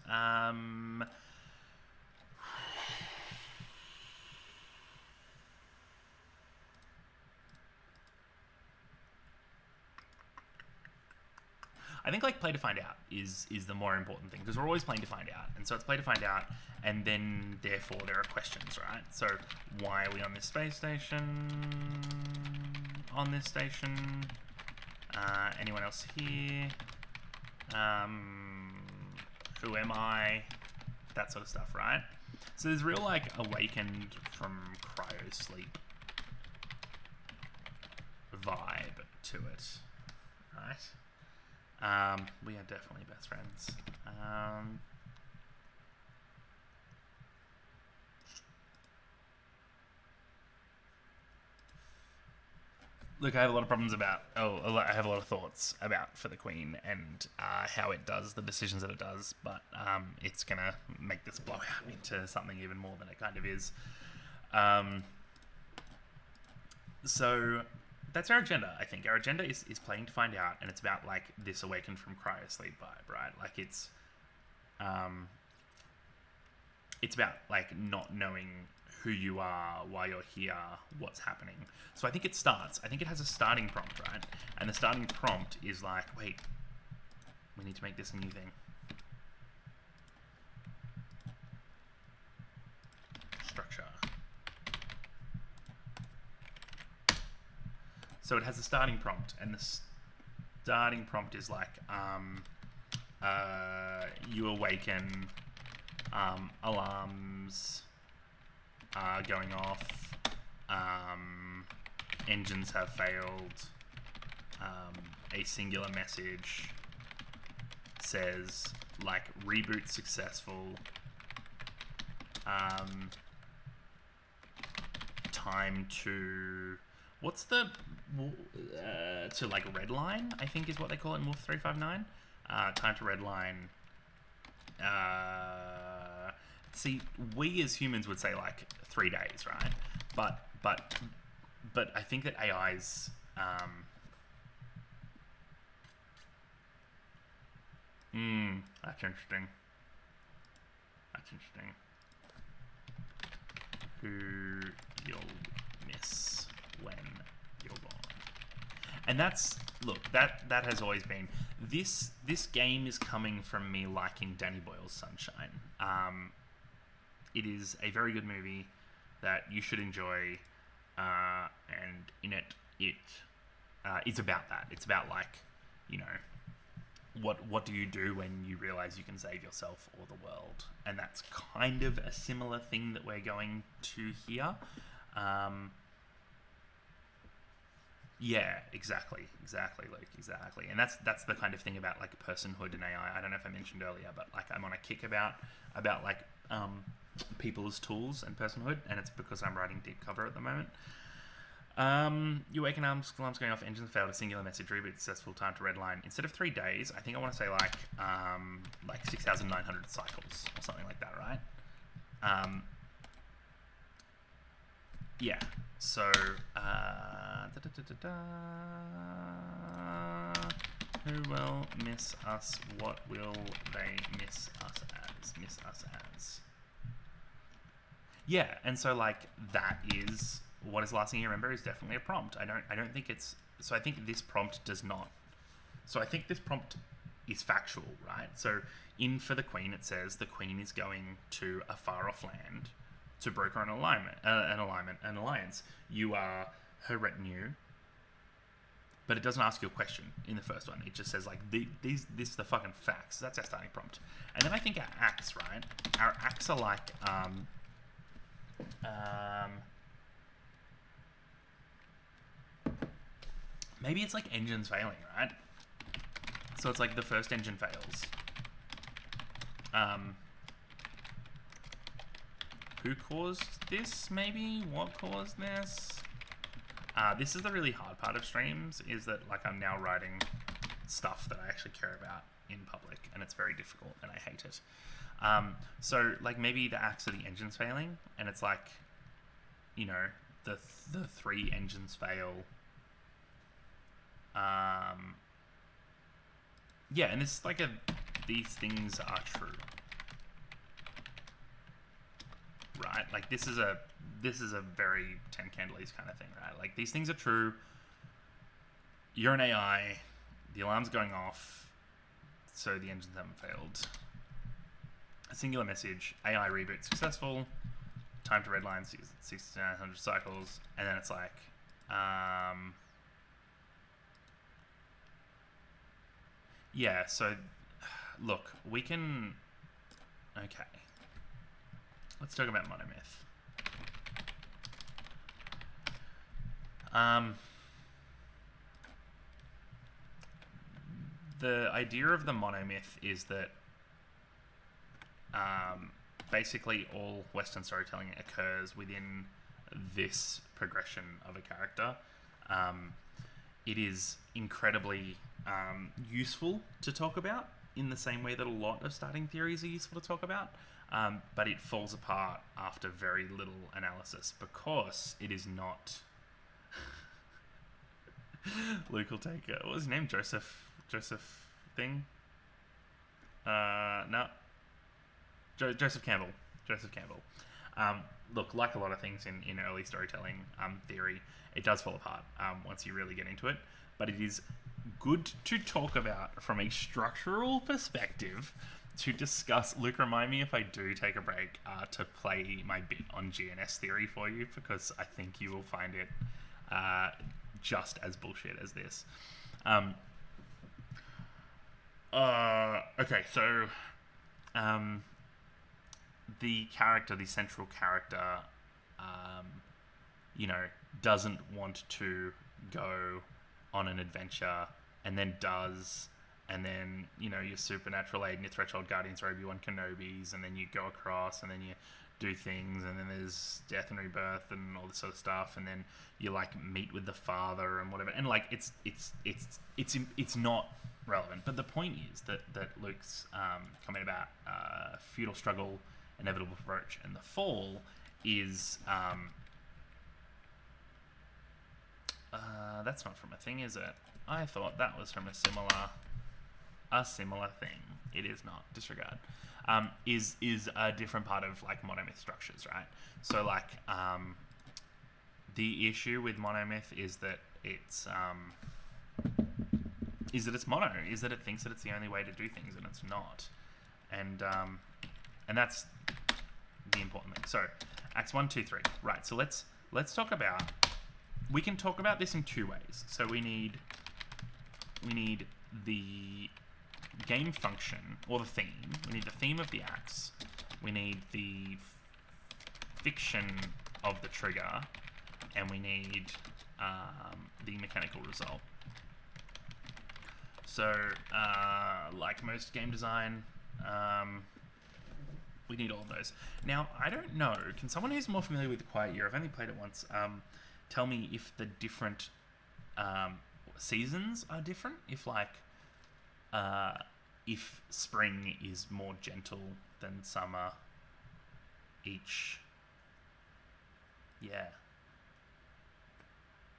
I think like play to find out is the more important thing, because we're always playing to find out, and so it's play to find out, and then therefore there are questions, right? So why are we on this space station? On this station? Anyone else here? Who am I? That sort of stuff, right? So there's real like awakened from cryo sleep vibe to it, right? We are definitely best friends. Look, I have a lot of problems about. I have a lot of thoughts about for the Queen and how it does the decisions that it does, but it's gonna make this blow out into something even more than it kind of is. So that's our agenda. I think our agenda is playing to find out, and it's about like this awakened from cryo sleep vibe, right? Like it's about like not knowing who you are, why you're here, what's happening. So I think it has a starting prompt, right? And the starting prompt is like, wait, we need to make this a new thing. Structure. So it has a starting prompt, and the starting prompt is like, you awaken, alarms are going off, engines have failed, a singular message says like reboot successful, time to what's the to like redline, I think is what they call it in Wolf 359. Time to redline. See, we as humans would say like 3 days, right? But I think that AI's that's interesting. That's interesting. who you'll miss when you're gone. And that's, look, that has always been, this game is coming from me liking Danny Boyle's Sunshine. It is a very good movie that you should enjoy, and in it it's about that. It's about, like, you know, what do you do when you realize you can save yourself or the world? And that's kind of a similar thing that we're going to here. Yeah, exactly, Luke, exactly. And that's the kind of thing about, like, personhood in AI. I don't know if I mentioned earlier, but, like, I'm on a kick about like people as tools and personhood, and it's because I'm writing deep cover at the moment. You wake and alarms going off, engines failed, a singular message, reboot successful, time to redline. Instead of 3 days, I think I want to say like 6,900 cycles or something like that, right? Yeah. So, who will miss us? What will they miss us as? Yeah, and so, like, that is what is the last thing you remember is definitely a prompt. I don't think it's, so I think this prompt does not. So I think this prompt is factual, right? So in For the Queen, it says the Queen is going to a far off land to broker an alliance. You are her retinue, but it doesn't ask you a question in the first one. It just says, like, this is the fucking facts. That's our starting prompt. And then I think our acts, right? Our acts are like, maybe it's like engines failing, right? So it's like the first engine fails. Who caused this, maybe? What caused this? This is the really hard part of streams, is that, like, I'm now writing stuff that I actually care about in public, and it's very difficult, and I hate it. So, like, maybe the acts of the engines failing, and it's like, you know, the 3 engines fail. Yeah, and this is like these things are true, right? Like, this is a very 10 Candles kind of thing, right? Like, these things are true. You're an AI. The alarm's going off, so the engines haven't failed. A singular message. AI reboot successful. Time to redline 6,900 cycles, and then it's like, yeah. So, look, we can. Okay. Let's talk about Monomyth. The idea of the Monomyth is that basically all Western storytelling occurs within this progression of a character. It is incredibly useful to talk about in the same way that a lot of starting theories are useful to talk about, but it falls apart after very little analysis because it is not... Luke will take it. What was his name? Joseph thing? No. Joseph Campbell. Look, like a lot of things in early storytelling theory, it does fall apart once you really get into it. But it is good to talk about from a structural perspective to discuss. Luke, remind me if I do take a break to play my bit on GNS theory for you, because I think you will find it just as bullshit as this. Okay, so the central character, doesn't want to go on an adventure, and then does, and then, your supernatural aid and your threshold guardians are Obi-Wan Kenobis, and then you go across, and then you do things, and then there's death and rebirth and all this sort of stuff, and then you, like, meet with the father and whatever, and, like, it's not relevant. But the point is that Luke's comment about feudal struggle, inevitable approach, and the fall is that's not from a thing, is it? I thought that was from a similar thing. It is not. Disregard. Is a different part of like monomyth structures, right? So like the issue with monomyth is that it's mono, is that it thinks that it's the only way to do things, and it's not. And that's the important thing. So acts 1, 2, 3. Right. So let's talk about. We can talk about this in two ways. So we need the game function, or the theme. We need the theme of the acts. We need the fiction of the trigger, and we need the mechanical result. So, like most game design, we need all of those. Now, I don't know. Can someone who's more familiar with The Quiet Year, I've only played it once, tell me if the different seasons are different? If like, if spring is more gentle than summer each. Yeah.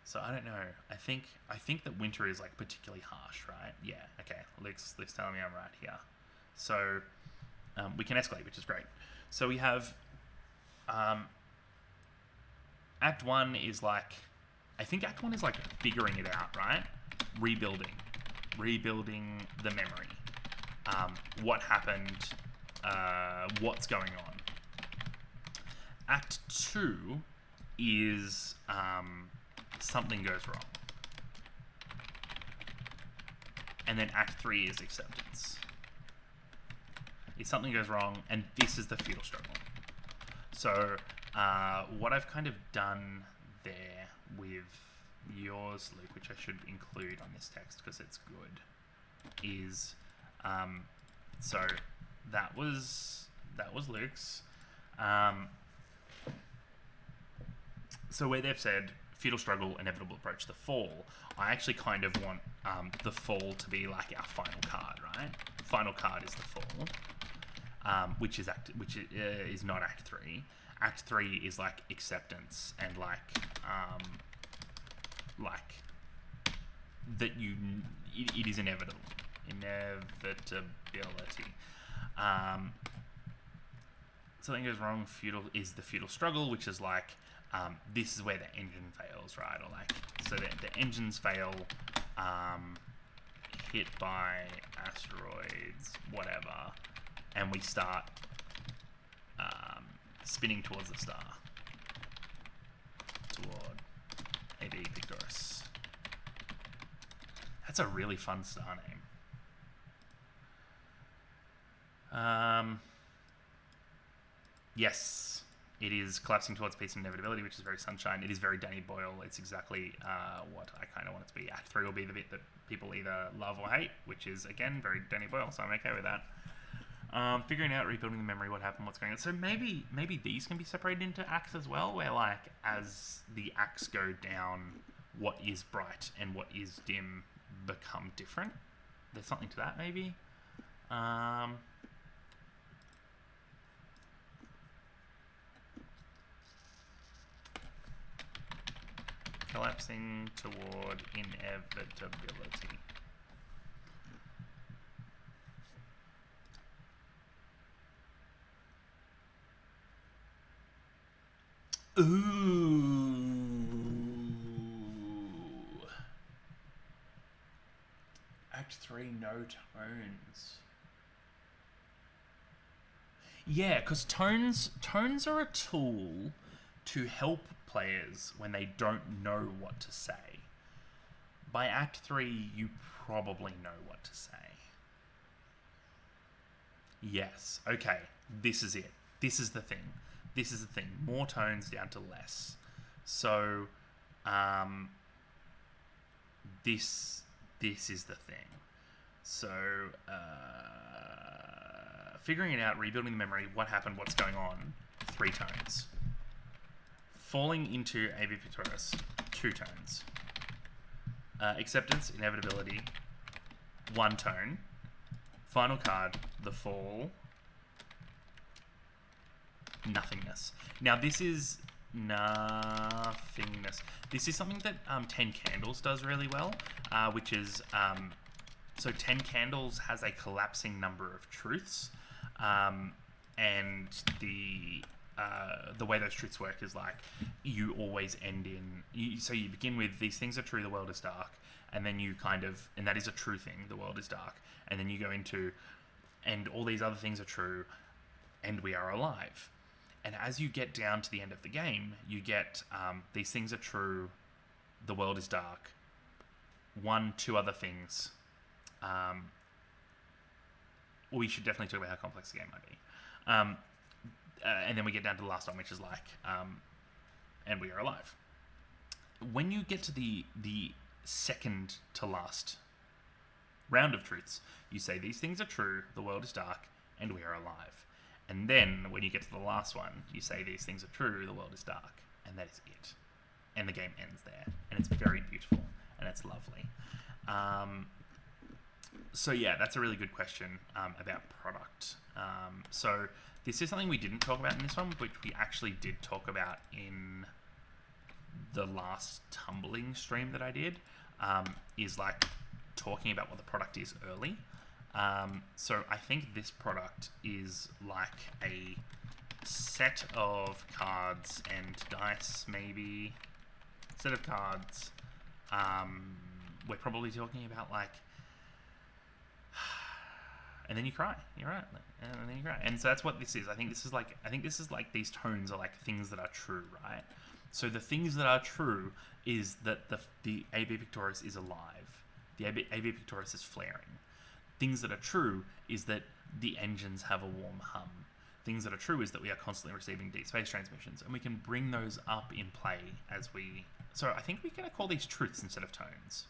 So I don't know. I think that winter is like particularly harsh, right? Yeah. Okay. Luke's telling me I'm right here. So we can escalate, which is great. So we have Act 1 is like, I think Act 1 is like figuring it out, right? Rebuilding the memory. What happened? What's going on? Act 2 is something goes wrong. And then Act 3 is acceptance. If something goes wrong, and this is the futile struggle. So what I've kind of done there with yours, Luke, which I should include on this text because it's good, is so that was Luke's. So where they've said futile struggle, inevitable approach, the fall, I actually kind of want the fall to be like our final card, right? Final card is the fall, which is not Act 3. Act 3 is like acceptance and like that it is inevitable. Inevitability. Something goes wrong. Futile is the futile struggle, which is like this is where the engine fails, right? Or like, so the engines fail, hit by asteroids, whatever, and we start spinning towards the star, toward AB Pictorus. That's a really fun star name. Yes, it is collapsing towards peace and inevitability, which is very Sunshine. It is very Danny Boyle. It's exactly what I kind of want it to be. Act 3 will be the bit that people either love or hate, which is, again, very Danny Boyle, so I'm okay with that. Figuring out, rebuilding the memory, what happened, what's going on. So maybe these can be separated into acts as well, where like as the acts go down, what is bright and what is dim become different. There's something to that, maybe. Collapsing toward inevitability. Ooh. Act 3, no tones. Yeah, because tones are a tool to help players when they don't know what to say. By Act 3, you probably know what to say. Yes. Okay. This is it. This is the thing. More tones down to less. So, this is the thing. So, figuring it out, rebuilding the memory, what happened, what's going on, 3 tones. Falling into AB Pictorus, 2 tones. Acceptance, inevitability, 1 tone. Final card, the fall, nothingness. Now this is nothingness. This is something that 10 Candles does really well, which is So 10 Candles has a collapsing number of truths, and the way those truths work is like you always end in. So you begin with these things are true, the world is dark, and then you and that is a true thing, the world is dark, and then you go into, and all these other things are true, and we are alive. And as you get down to the end of the game, you get these things are true, the world is dark, 1, 2 other things. We should definitely talk about how complex the game might be. And then we get down to the last one, which is like, and we are alive. When you get to the second to last round of truths, you say these things are true, the world is dark, and we are alive. And then when you get to the last one, you say these things are true, the world is dark, and that is it. And the game ends there, and it's very beautiful, and it's lovely. So yeah, that's a really good question about product. So this is something we didn't talk about in this one, which we actually did talk about in the last tumbling stream that I did, is like talking about what the product is early. So I think this product is like a set of cards and dice, maybe. Set of cards. We're probably talking about like, and then you cry. You're right, and then you cry. And so that's what this is. I think this is like these tones are like things that are true, right? So the things that are true is that the AB Pictoris is alive. The AB Pictoris is flaring. Things that are true is that the engines have a warm hum. Things that are true is that we are constantly receiving deep space transmissions, and we can bring those up in play as we. So I think we're going to call these truths instead of tones.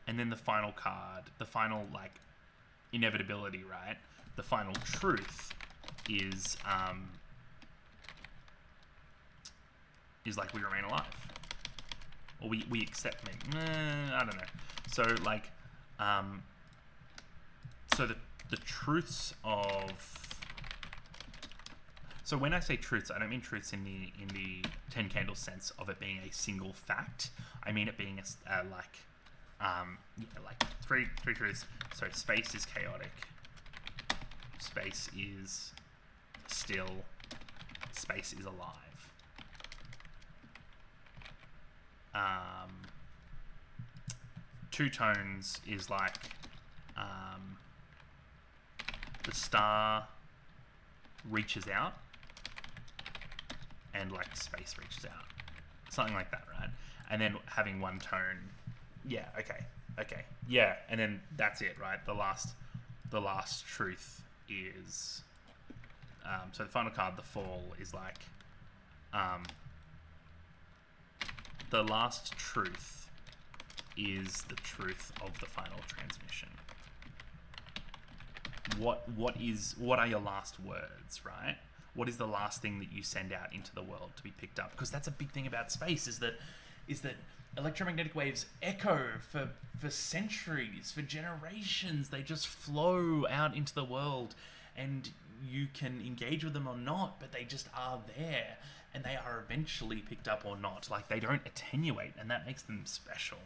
And then the final card, the final like inevitability, right? The final truth is like we remain alive, or we accept. I don't know. So like, so the truths of. So when I say truths, I don't mean truths in the 10 Candles sense of it being a single fact. I mean it being like three truths. So space is chaotic. Space is still. Space is alive. Two tones is like the star reaches out and like space reaches out, something like that, right? And then having one tone, yeah, okay, yeah, and then that's it, right? The last truth is so the final card, the fall, is like the last truth is the truth of the final transmission. What are your last words, right? What is the last thing that you send out into the world to be picked up? Because that's a big thing about space, is that electromagnetic waves echo for centuries, for generations. They just flow out into the world, and you can engage with them or not, but they just are there, and they are eventually picked up or not. Like, they don't attenuate, and that makes them special.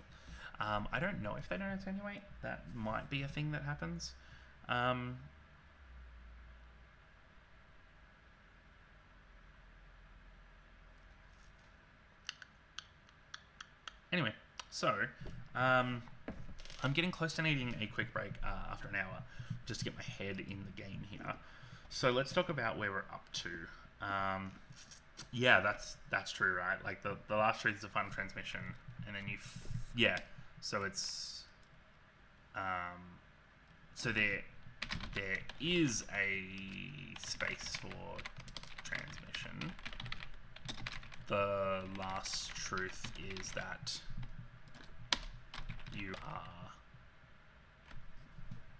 I don't know if they don't attenuate. That might be a thing that happens. Anyway, so I'm getting close to needing a quick break after an hour, just to get my head in the game here. So let's talk about where we're up to. Yeah, that's true, right? Like the last truth is the final transmission, and then yeah. So it's so there is a space for transmission. The last truth is that you are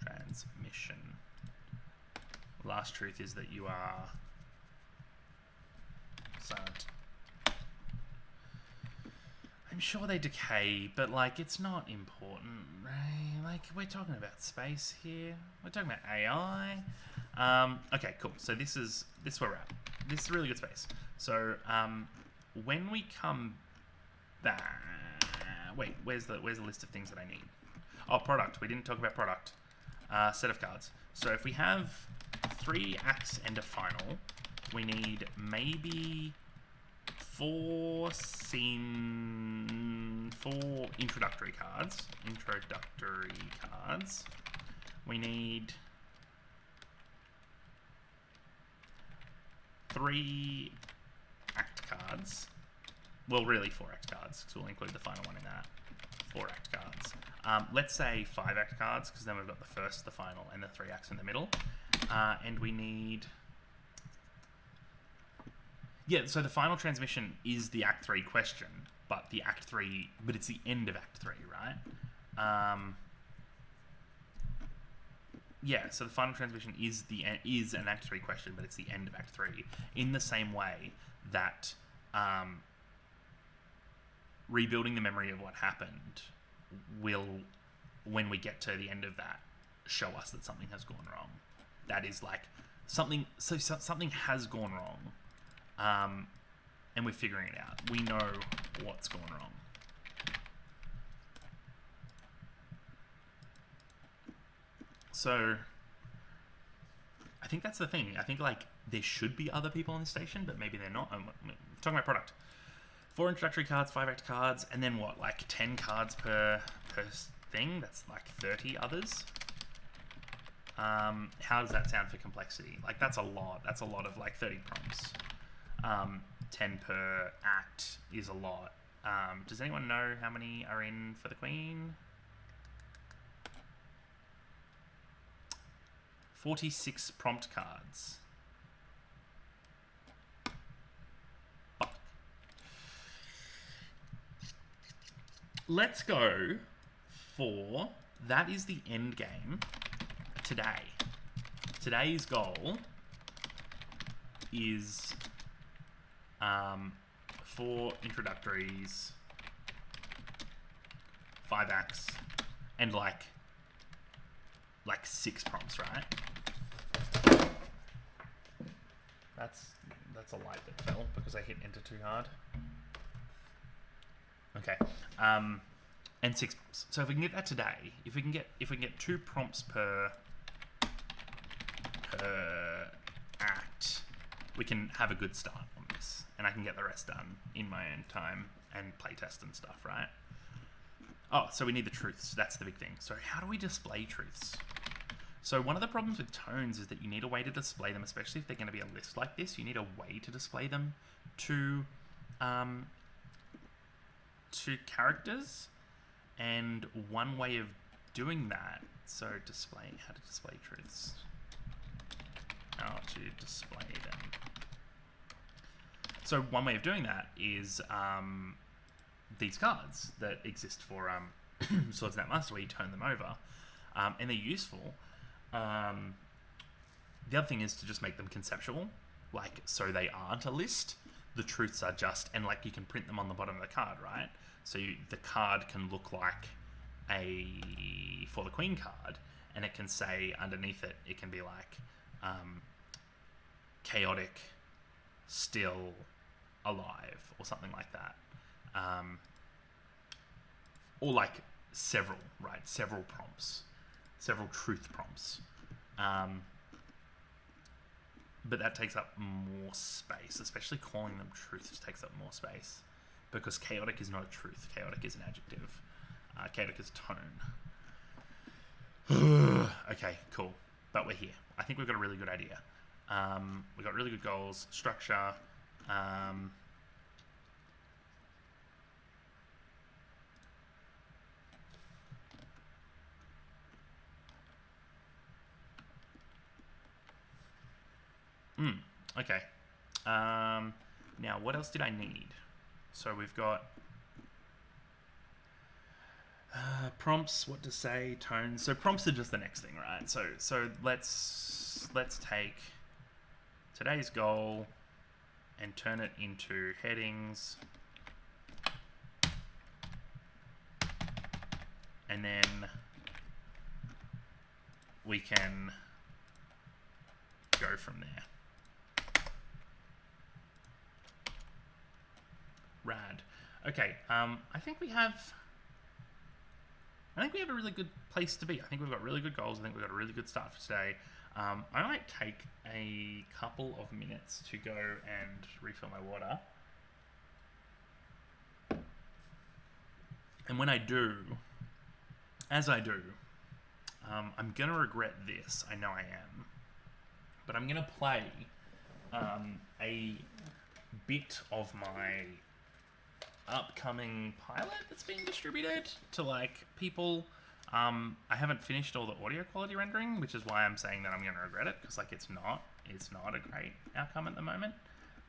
transmission. The last truth is that you are silent. I'm sure they decay, but like it's not important, right? Like we're talking about space here. We're talking about AI. Okay, cool. So this is where we're at. This is a really good space. So when we come back, wait, where's the list of things that I need? Oh, product. We didn't talk about product. Set of cards. So if we have 3 acts and a final, we need maybe 4 introductory cards. We need 3 act cards. Well, really 4 act cards, because we'll include the final one in that. 4 act cards. Let's say 5 act cards, because then we've got the first, the final, and the 3 acts in the middle. And we need... Yeah, so the final transmission is the Act 3 question, but it's the end of Act 3, right? Yeah, so the final transmission is an Act 3 question, but it's the end of Act 3. In the same way that rebuilding the memory of what happened will, when we get to the end of that, show us that something has gone wrong. That is like something has gone wrong, and we're figuring it out. We know what's gone wrong. So I think that's the thing. I think like there should be other people on the station, but maybe they're not. I'm talking about product. 4 introductory cards, 5 act cards, and then what? Like 10 cards per thing. That's like 30 others. How does that sound for complexity? Like that's a lot. That's a lot of like 30 prompts. 10 per act is a lot. Does anyone know how many are in for the Queen? 46 prompt cards. Fuck. Let's go for... That is the end game today. Today's goal is 4 introductories, 5 acts, and like 6 prompts, right? That's a light that fell because I hit enter too hard. Okay. And 6 prompts. So if we can get that today, if we can get 2 prompts per act, we can have a good start on this, and I can get the rest done in my own time and playtest and stuff, right? Oh, so we need the truths. That's the big thing. So how do we display truths? So one of the problems with tones is that you need a way to display them, especially if they're going to be a list like this. You need a way to display them to characters, and one way of doing that. So how to display truths. How to display them. So one way of doing that is these cards that exist for Swords in That Master, where you turn them over, and they're useful. The other thing is to just make them conceptual, like so they aren't a list. The truths are just, and like you can print them on the bottom of the card, right? So the card can look like a For the Queen card, and it can say underneath it, it can be like chaotic, still, alive, or something like that. Or like several prompts, several truth prompts. But that takes up more space, especially calling them truths takes up more space, because chaotic is not a truth. Chaotic is an adjective. Chaotic is tone. Okay, cool. But we're here. I think we've got a really good idea. We've got really good goals, structure. Okay. Now, what else did I need? So we've got prompts, what to say, tones. So prompts are just the next thing, right? So let's take today's goal and turn it into headings, and then we can go from there. Rad. Okay, I think we have I think we have a really good place to be. I think we've got really good goals. I think we've got a really good start for today. I might take a couple of minutes to go and refill my water. And when I do, as I do, I'm going to regret this. I know I am. But I'm going to play a bit of my upcoming pilot that's being distributed to like people. I haven't finished all the audio quality rendering, which is why I'm saying that I'm going to regret it, because like it's not a great outcome at the moment.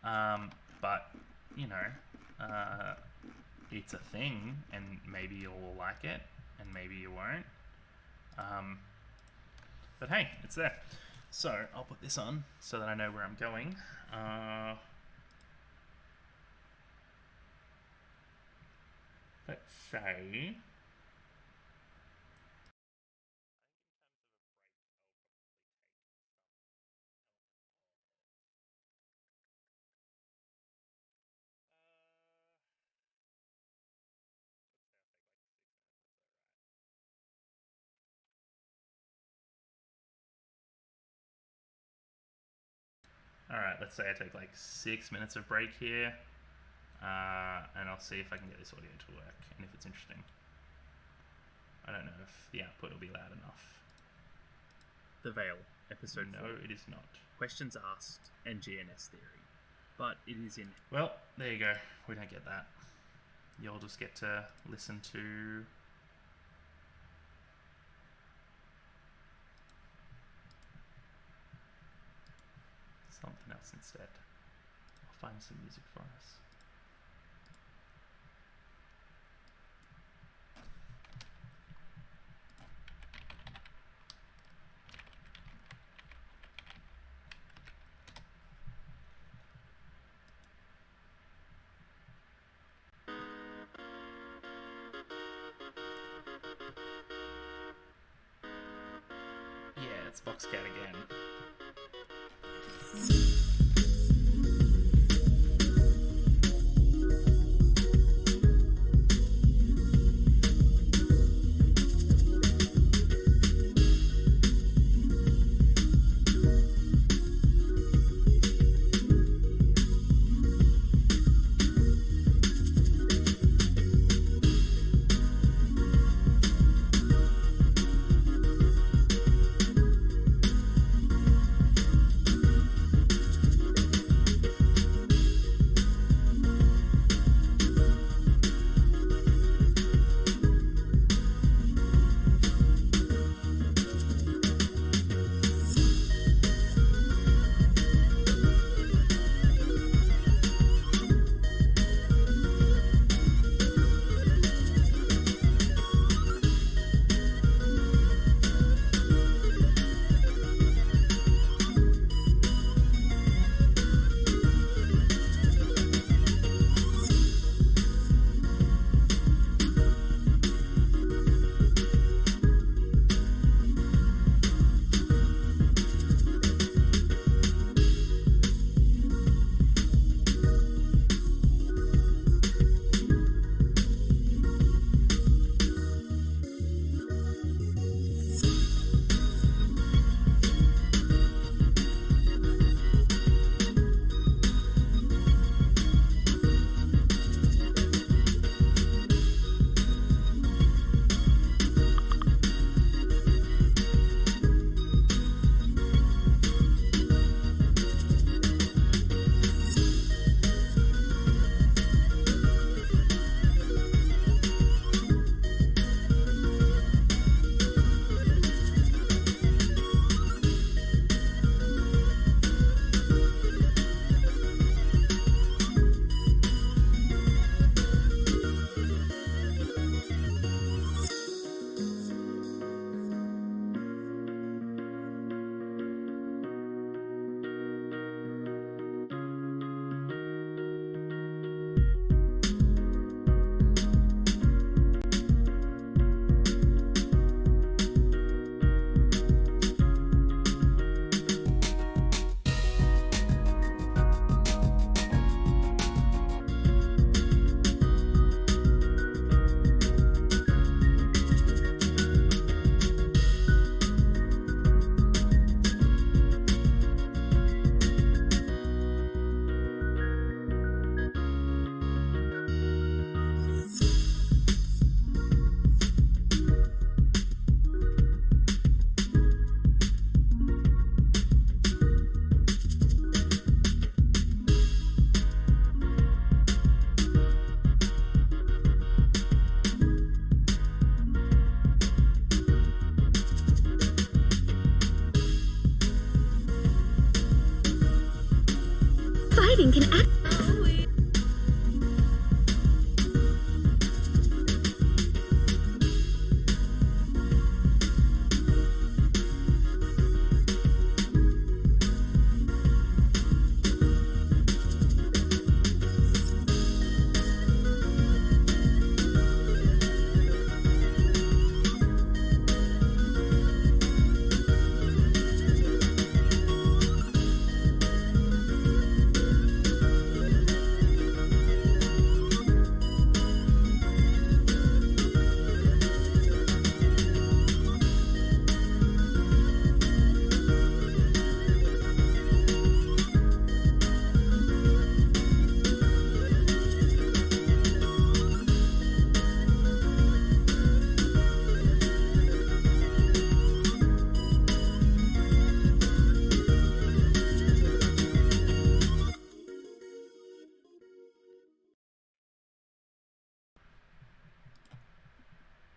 But you know, it's a thing, and maybe you'll like it, and maybe you won't. But hey, it's there. So I'll put this on so that I know where I'm going. Let's say alright, let's say I take like 6 minutes of break here, and I'll see if I can get this audio to work, and if it's interesting. I don't know if the output will be loud enough. The Veil, episode 4. No, it is not. Questions asked and GNS theory. But it is in... Well, there you go. We don't get that. You'll just get to listen to... something else instead. I'll find some music for us. Yeah, it's Boxcat again. Acting can act.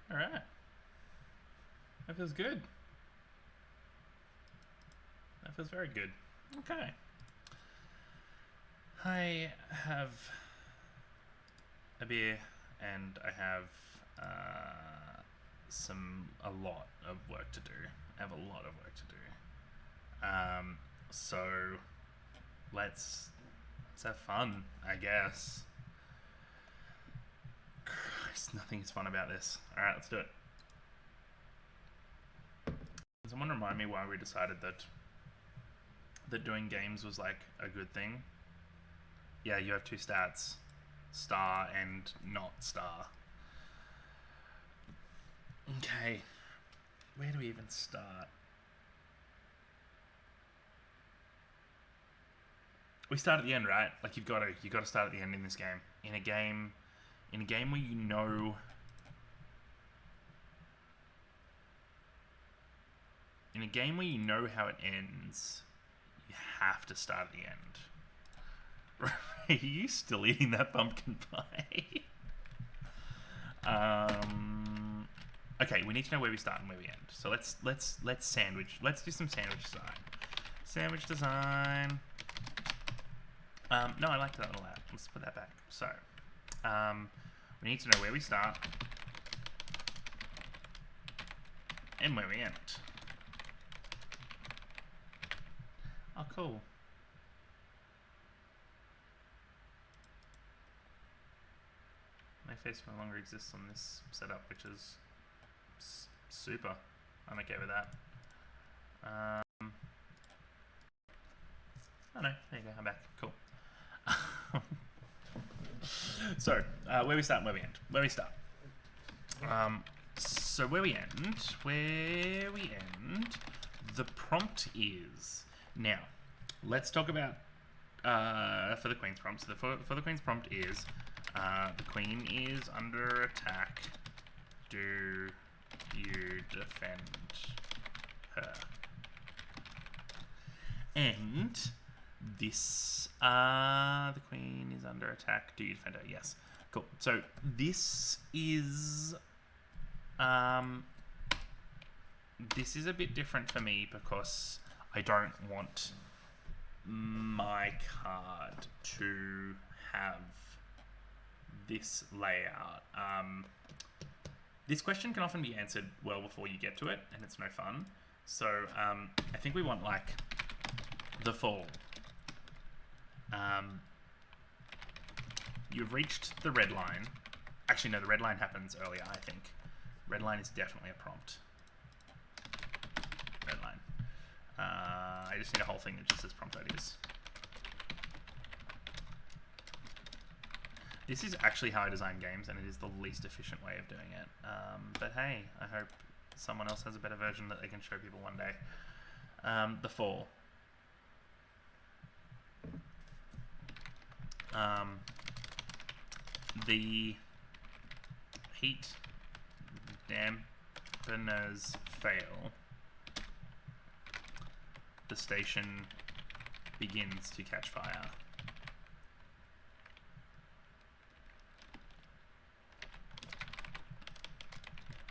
All right. That feels good. That feels very good. Okay. I have a beer and I have a lot of work to do. I have a lot of work to do. So let's have fun, I guess. Christ, nothing is fun about this. All right, let's do it. Can someone remind me why we decided that doing games was like a good thing? Yeah, you have two stats, star and not star. Okay, where do we even start? We start at the end, right? Like you got to start at the end in this game. In a game where you know how it ends, you have to start at the end. Are you still eating that pumpkin pie? Okay, we need to know where we start and where we end. So let's sandwich. Let's do some sandwich design. Sandwich design. No, I like that a lot. Let's put that back. So, we need to know where we start and where we end. Oh, cool. My face no longer exists on this setup, which is super. I'm okay with that. Oh no, there you go, I'm back. Cool. So, where we start and where we end. Where we start. So where we end, the prompt is, now, let's talk about, for the Queen's prompt. So for the Queen's prompt is, the Queen is under attack. Do you defend her? And this, the Queen is under attack. Do you defend her? Yes. Cool. So this is a bit different for me because I don't want my card to have this layout. This question can often be answered well before you get to it, and it's no fun. So I think we want like the fall. You've reached the red line. Actually, no, the red line happens earlier, I think. Red line is definitely a prompt. Red line. I just need a whole thing that just says prompt ideas. This is actually how I design games, and it is the least efficient way of doing it. But hey, I hope someone else has a better version that they can show people one day. The fall. The heat dampeners fail. The station begins to catch fire.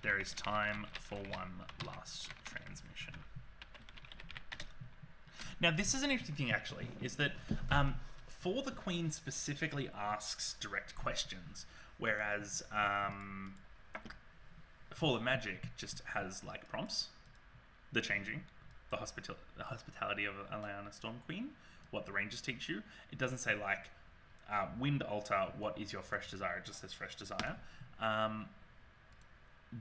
There is time for one last transmission. Now, this is an interesting thing, actually, is that For the Queen specifically asks direct questions, whereas Fall of Magic just has like prompts, the changing, the hospitality of Alayana Storm Queen, what the Rangers teach you. It doesn't say like Wind Altar, what is your fresh desire? It just says fresh desire.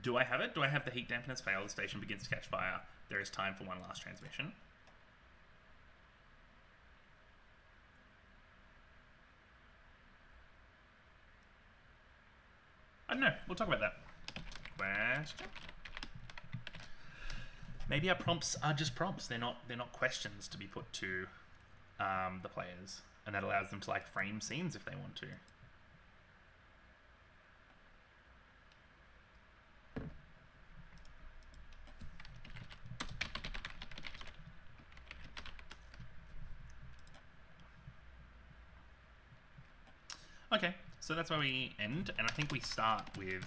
Do I have it? Do I have the heat dampeners fail? The station begins to catch fire. There is time for one last transmission. I don't know. We'll talk about that. Question. Maybe our prompts are just prompts. They're not questions to be put to the players, and that allows them to like frame scenes if they want to. Okay, so that's where we end, and I think we start with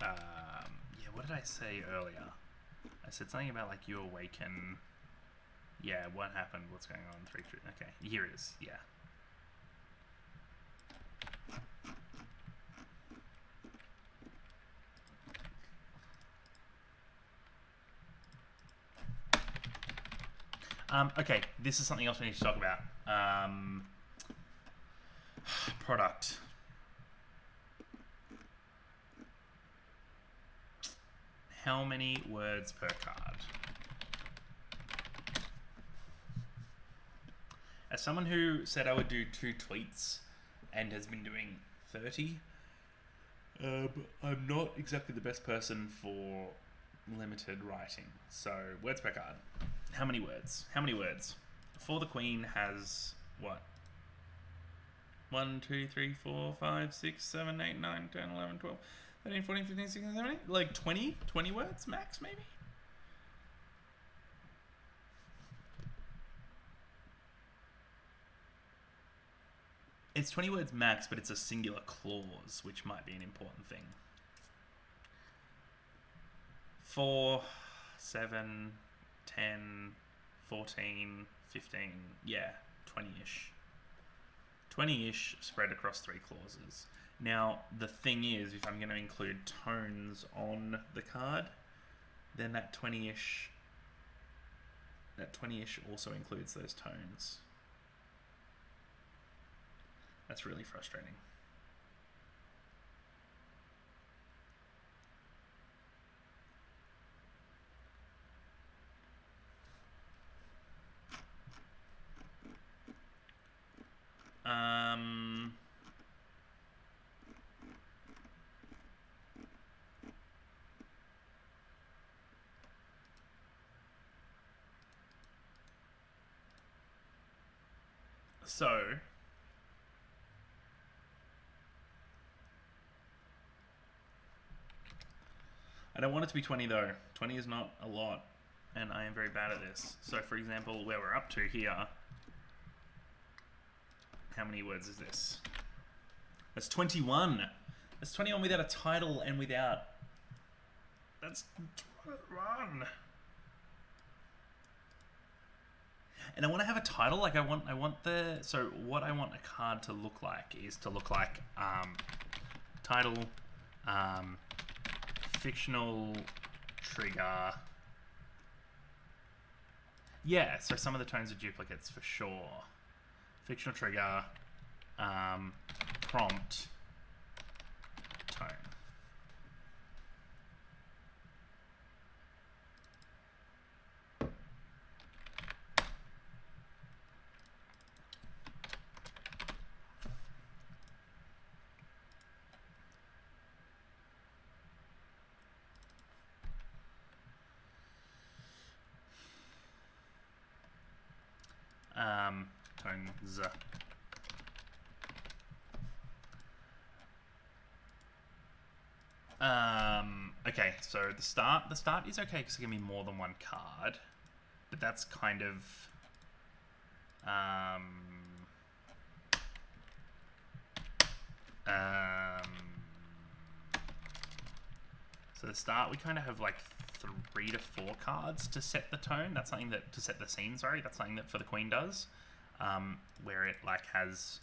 yeah, what did I say earlier? I said something about like you awaken. Yeah, what happened? What's going on? 3 3. Okay, here it is. Yeah. Okay, this is something else we need to talk about. Product. How many words per card? As someone who said I would do 2 tweets and has been doing 30, I'm not exactly the best person for limited writing. So, words per card. How many words? How many words? For the Queen has what? 1, 2, 3, 4, 5, 6, 7, 8, 9, 10, 11, 12, 13, 14, 15, 16, 17? Like 20 words max, maybe? It's 20 words max, but it's a singular clause, which might be an important thing. 4, 7, 10, 14, 15, yeah, 20-ish. 20-ish spread across 3 clauses. Now, the thing is, if I'm going to include tones on the card, then that 20-ish also includes those tones. That's really frustrating. So I don't want it to be 20 though. 20 is not a lot, and I am very bad at this. So for example, where we're up to here, how many words is this? That's 21. That's 21 without a title and without... That's 21. And I want to have a title. Like I want the... So what I want a card to look like is to look like title, fictional trigger. Yeah, so some of the tones are duplicates for sure. Fictional trigger, prompt, tone. Tones. Okay, so the start is okay because it can be more than one card, but that's kind of So the start, we kind of have like 3 to 4 cards to set the tone. That's something that, to set the scene, sorry. That's something that for the Queen does. Where it like has,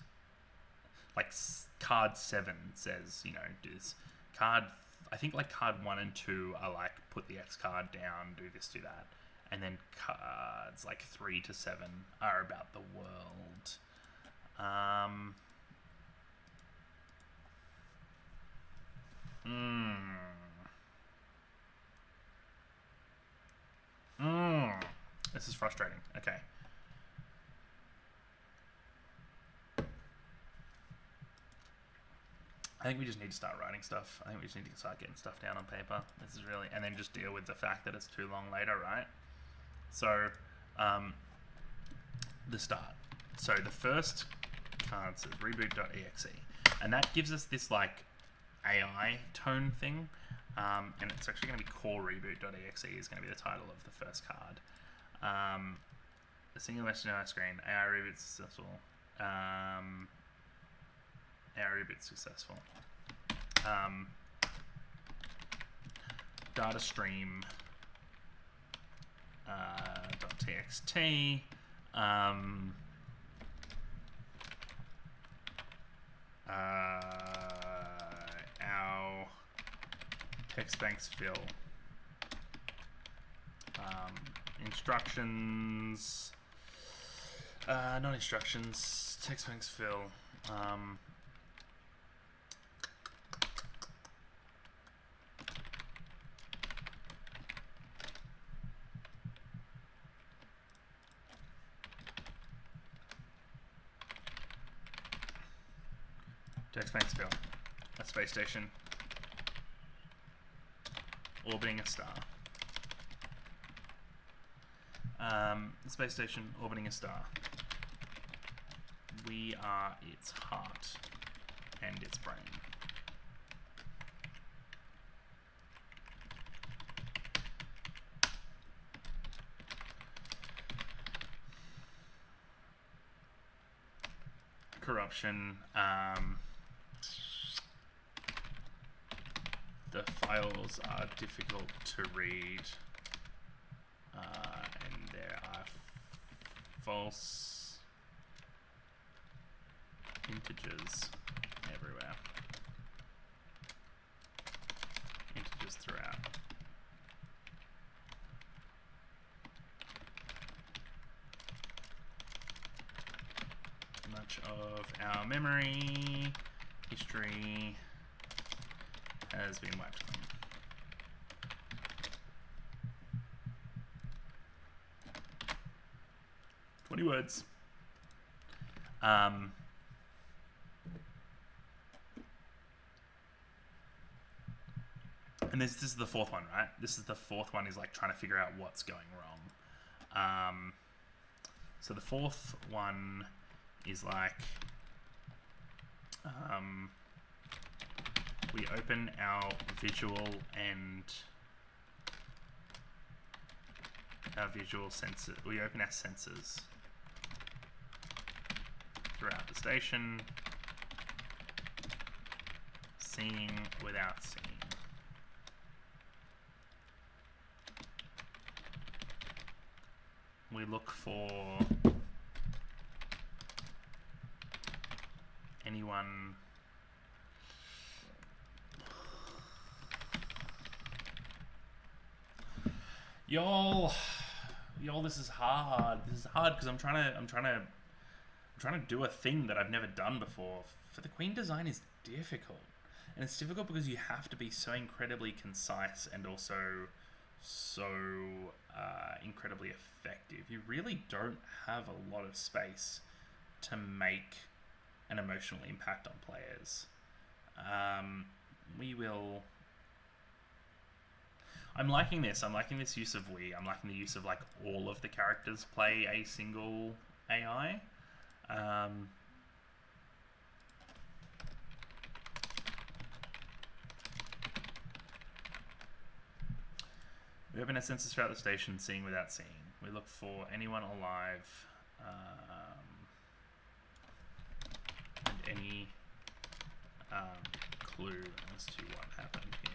like card 7 says, you know, does card, I think like card 1 and 2 are like put the X card down, do this, do that. And then cards like 3 to 7 are about the world. This is frustrating. Okay. I think we just need to start writing stuff. I think we just need to start getting stuff down on paper. This is really, and then just deal with the fact that it's too long later, right? So, the start. So the first card says reboot.exe, and that gives us this like AI tone thing, and it's actually going to be core reboot.exe is going to be the title of the first card. A single message on our screen. AI reboot successful. Reboot successful. Data stream .txt. Our text banks fill. Instructions. Not instructions. Text banks fill. Text banks fill. A space station. Orbiting a star. Space station orbiting a star. We are its heart and its brain. Corruption. The files are difficult to read, and there are false integers everywhere. Integers throughout. Much of our memory, history has been wiped clean. Words. And this is the fourth one, right? This is the fourth one, is like trying to figure out what's going wrong. So the fourth one is like, we open our visual and our visual sensor. We open our sensors throughout the station, seeing without seeing. We look for anyone y'all, this is hard. This is hard because I'm trying to do a thing that I've never done before. For the Queen, design is difficult. And it's difficult because you have to be so incredibly concise and also so incredibly effective. You really don't have a lot of space to make an emotional impact on players. I'm liking this. I'm liking this use of we. I'm liking the use of like all of the characters play a single AI. We open our senses throughout the station, seeing without seeing. We look for anyone alive and any clue as to what happened here.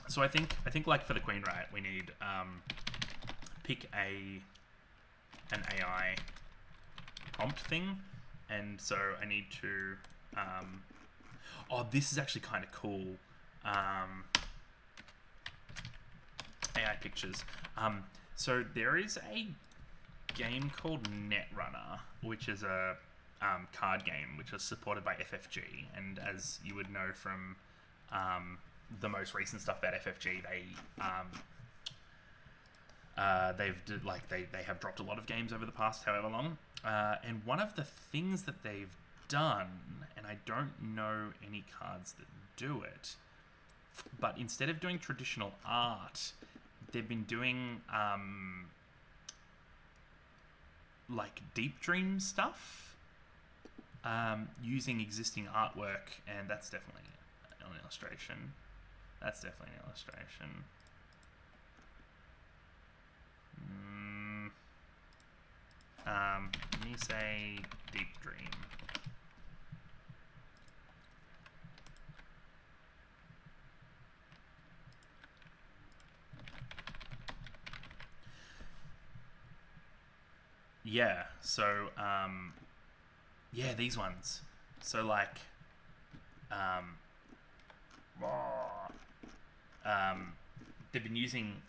So I think like for the queen, right, we need pick an AI prompt thing, and so I need to oh, this is actually kind of cool. AI pictures. So there is a game called Netrunner, which is a card game which is supported by FFG, and as you would know from the most recent stuff about FFG, they have dropped a lot of games over the past however long, and one of the things that they've done, and I don't know any cards that do it, but instead of doing traditional art, they've been doing like deep dream stuff, using existing artwork, and that's definitely an illustration. That's definitely an illustration. Let me say deep dream. Yeah, so yeah, these ones. So like they've been using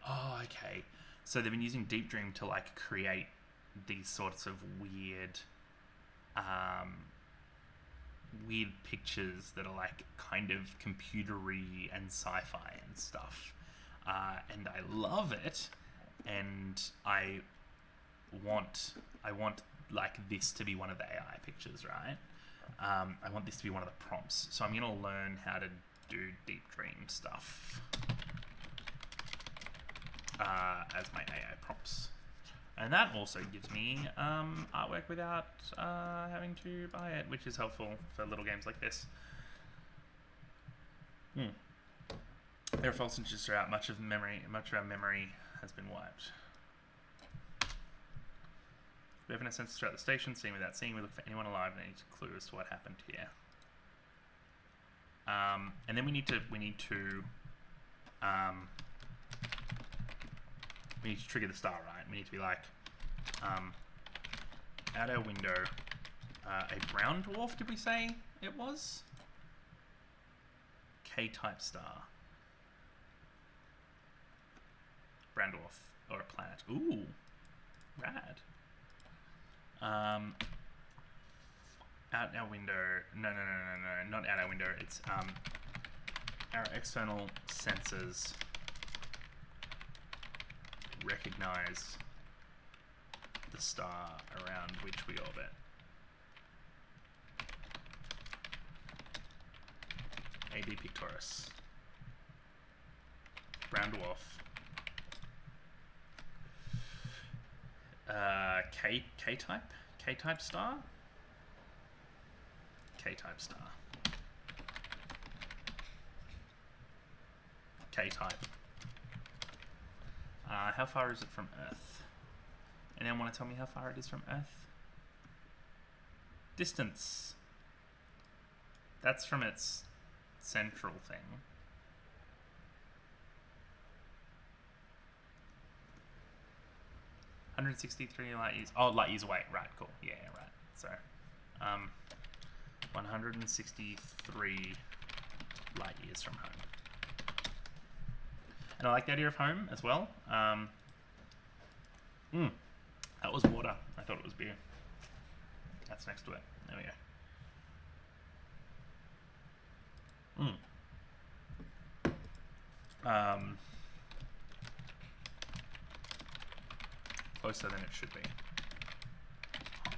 oh, okay. So they've been using Deep Dream to like create these sorts of weird pictures that are like kind of computery and sci-fi and stuff. And I love it, and I want like this to be one of the AI pictures, right? I want this to be one of the prompts. So I'm gonna learn how to do Deep Dream stuff as my AI prompts. And that also gives me artwork without having to buy it, which is helpful for little games like this. There are false integers throughout. Much of our memory has been wiped. We have no senses throughout the station. Seeing without seeing, we look for anyone alive and need a clue as to what happened here. And then we need to trigger the star, right? We need to be like, out our window, a brown dwarf, did we say it was? K-type star. Brown dwarf, or a planet. Ooh, rad. Out our window, no, not out our window, it's our external sensors recognize the star around which we orbit. AD Pictoris. Brown dwarf. K-type? K-type star? K-type star. K-type. How far is it from Earth? Anyone want to tell me how far it is from Earth? Distance. That's from its central thing. 163 light years. Oh, light years away. Right, cool. Yeah, right. So, 163 light years from home. And I like the idea of home as well. That was water. I thought it was beer. That's next to it. There we go. Closer than it should be. Hot.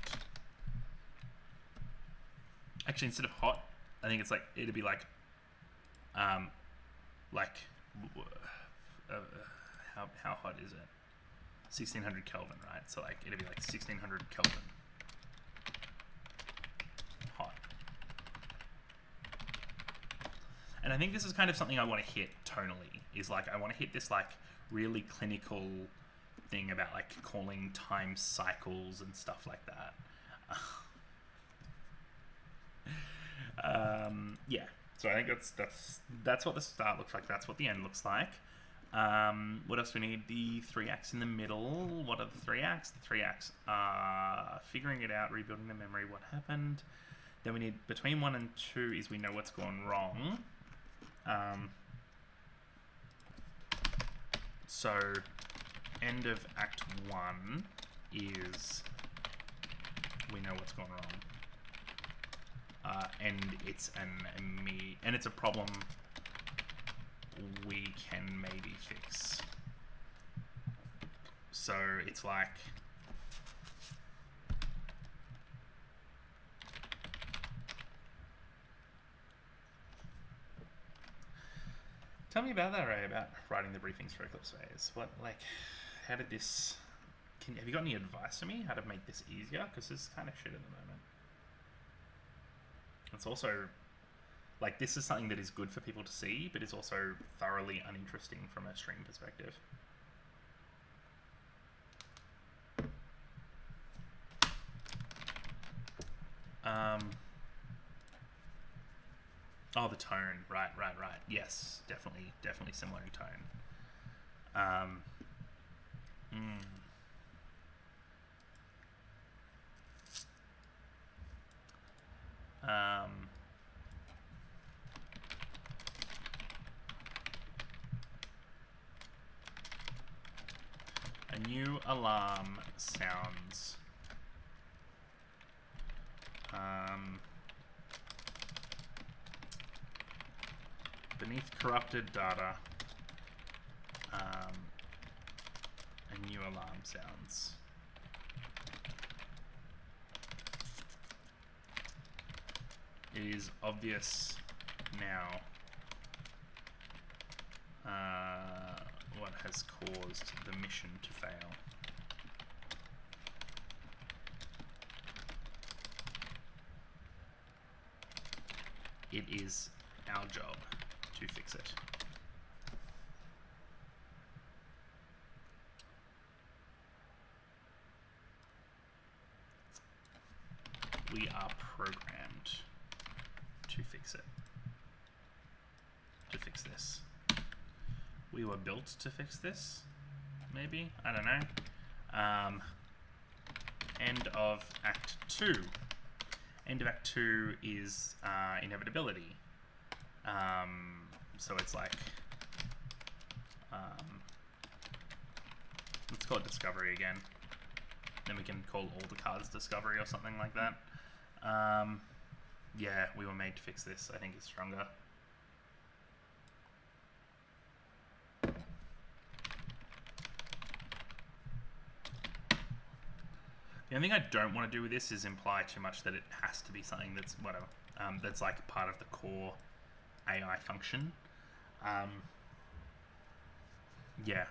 Actually, instead of hot, I think it's like, it'd be like, how hot is it? 1600 Kelvin, right? So like, it'd be like 1600 Kelvin. Hot. And I think this is kind of something I want to hit tonally, is like I want to hit this like really clinical thing about like calling time cycles and stuff like that. Yeah, so I think that's what the start looks like. That's what the end looks like. What else do we need? The 3 acts in the middle. What are the 3 acts? The 3 acts are figuring it out, rebuilding the memory, what happened. Then we need between 1 and 2 is we know what's gone wrong. So end of Act 1 is we know what's gone wrong. And it's and it's a problem we can maybe fix. So it's like tell me about that, Ray, about writing the briefings for Eclipse Phase. What, like, how did this... have you got any advice for me how to make this easier? Because this is kind of shit at the moment. It's also, like, this is something that is good for people to see, but it's also thoroughly uninteresting from a stream perspective. Oh, the tone. Right. Yes, definitely similar in tone. A new alarm sounds. Beneath corrupted data, a new alarm sounds. It is obvious now what has caused the mission to fail. It is our job to fix it. We are programmed to fix it. To fix this. We were built to fix this, maybe? I don't know. End of Act 2. End of Act 2 is inevitability. So it's like, let's call it discovery again. Then we can call all the cards discovery or something like that. Yeah, we were made to fix this. I think it's stronger. The only thing I don't want to do with this is imply too much that it has to be something that's whatever, that's like part of the core AI function. Yeah.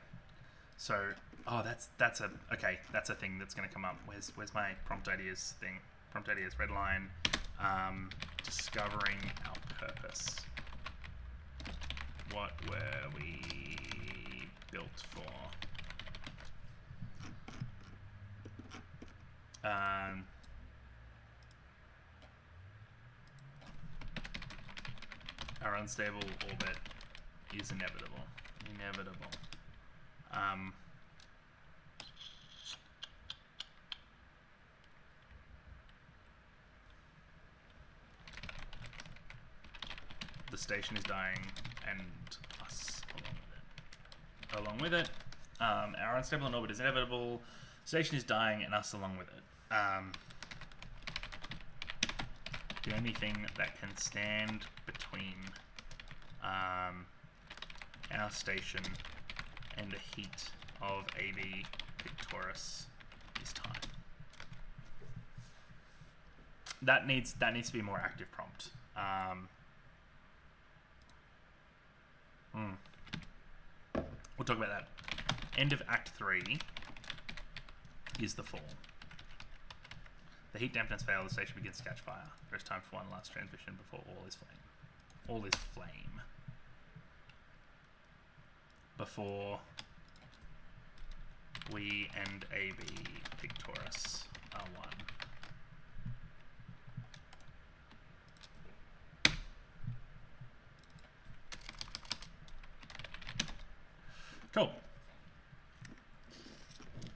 So, oh, that's a thing that's going to come up. Where's my prompt ideas thing? Prompt ideas, red line. Discovering our purpose. What were we built for? Our unstable orbit is inevitable. The station is dying, and us along with it. Our unstable orbit is inevitable. Station is dying, and us along with it. The only thing that can stand between our station and the heat of AB Victoris is time. That needs to be a more active prompt. We'll talk about that. End of Act 3 is the fall. The heat dampers fail, the station begins to catch fire. There is time for one last transmission before all is flame. all is flame. Before we and AB Victorious are one. Cool.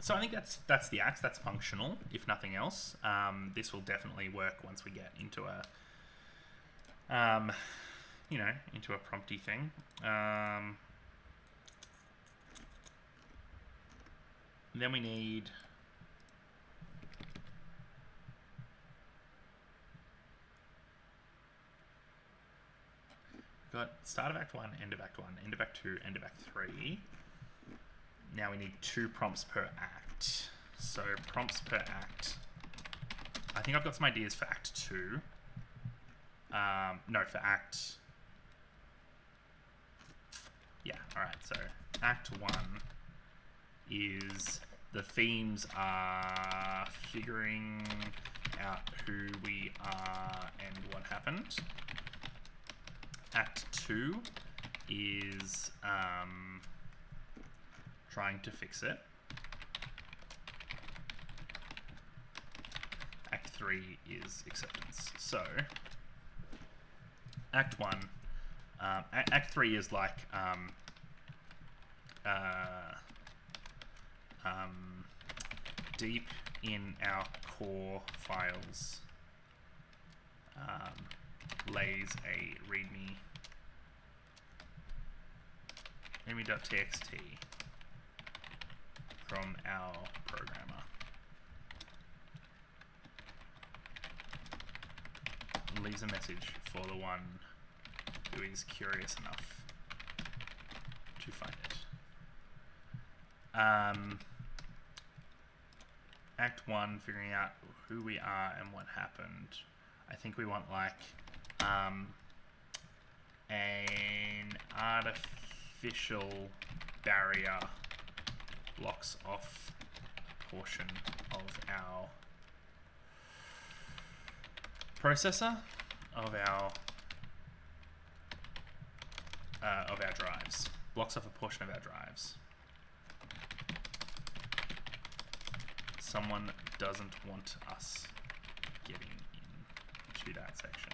So I think that's the axe. That's functional, if nothing else. This will definitely work once we get into a, into a prompty thing. Then we need got start of Act 1, end of Act 1, end of Act 2, end of Act 3. Now we need 2 prompts per act. So prompts per act. I think I've got some ideas for Act 2. No, for Act... Yeah, alright, so Act 1 is the themes are figuring out who we are and what happened. Act 2 is trying to fix it. Act 3 is acceptance. So, Act 1, Act 3 is like deep in our core files lays a readme.txt from our programmer. Leaves a message for the one who is curious enough to find it. Act 1, figuring out who we are and what happened. I think we want like an artificial barrier blocks off a portion of our processor, of our drives. Blocks off a portion of our drives. Someone doesn't want us getting into that section.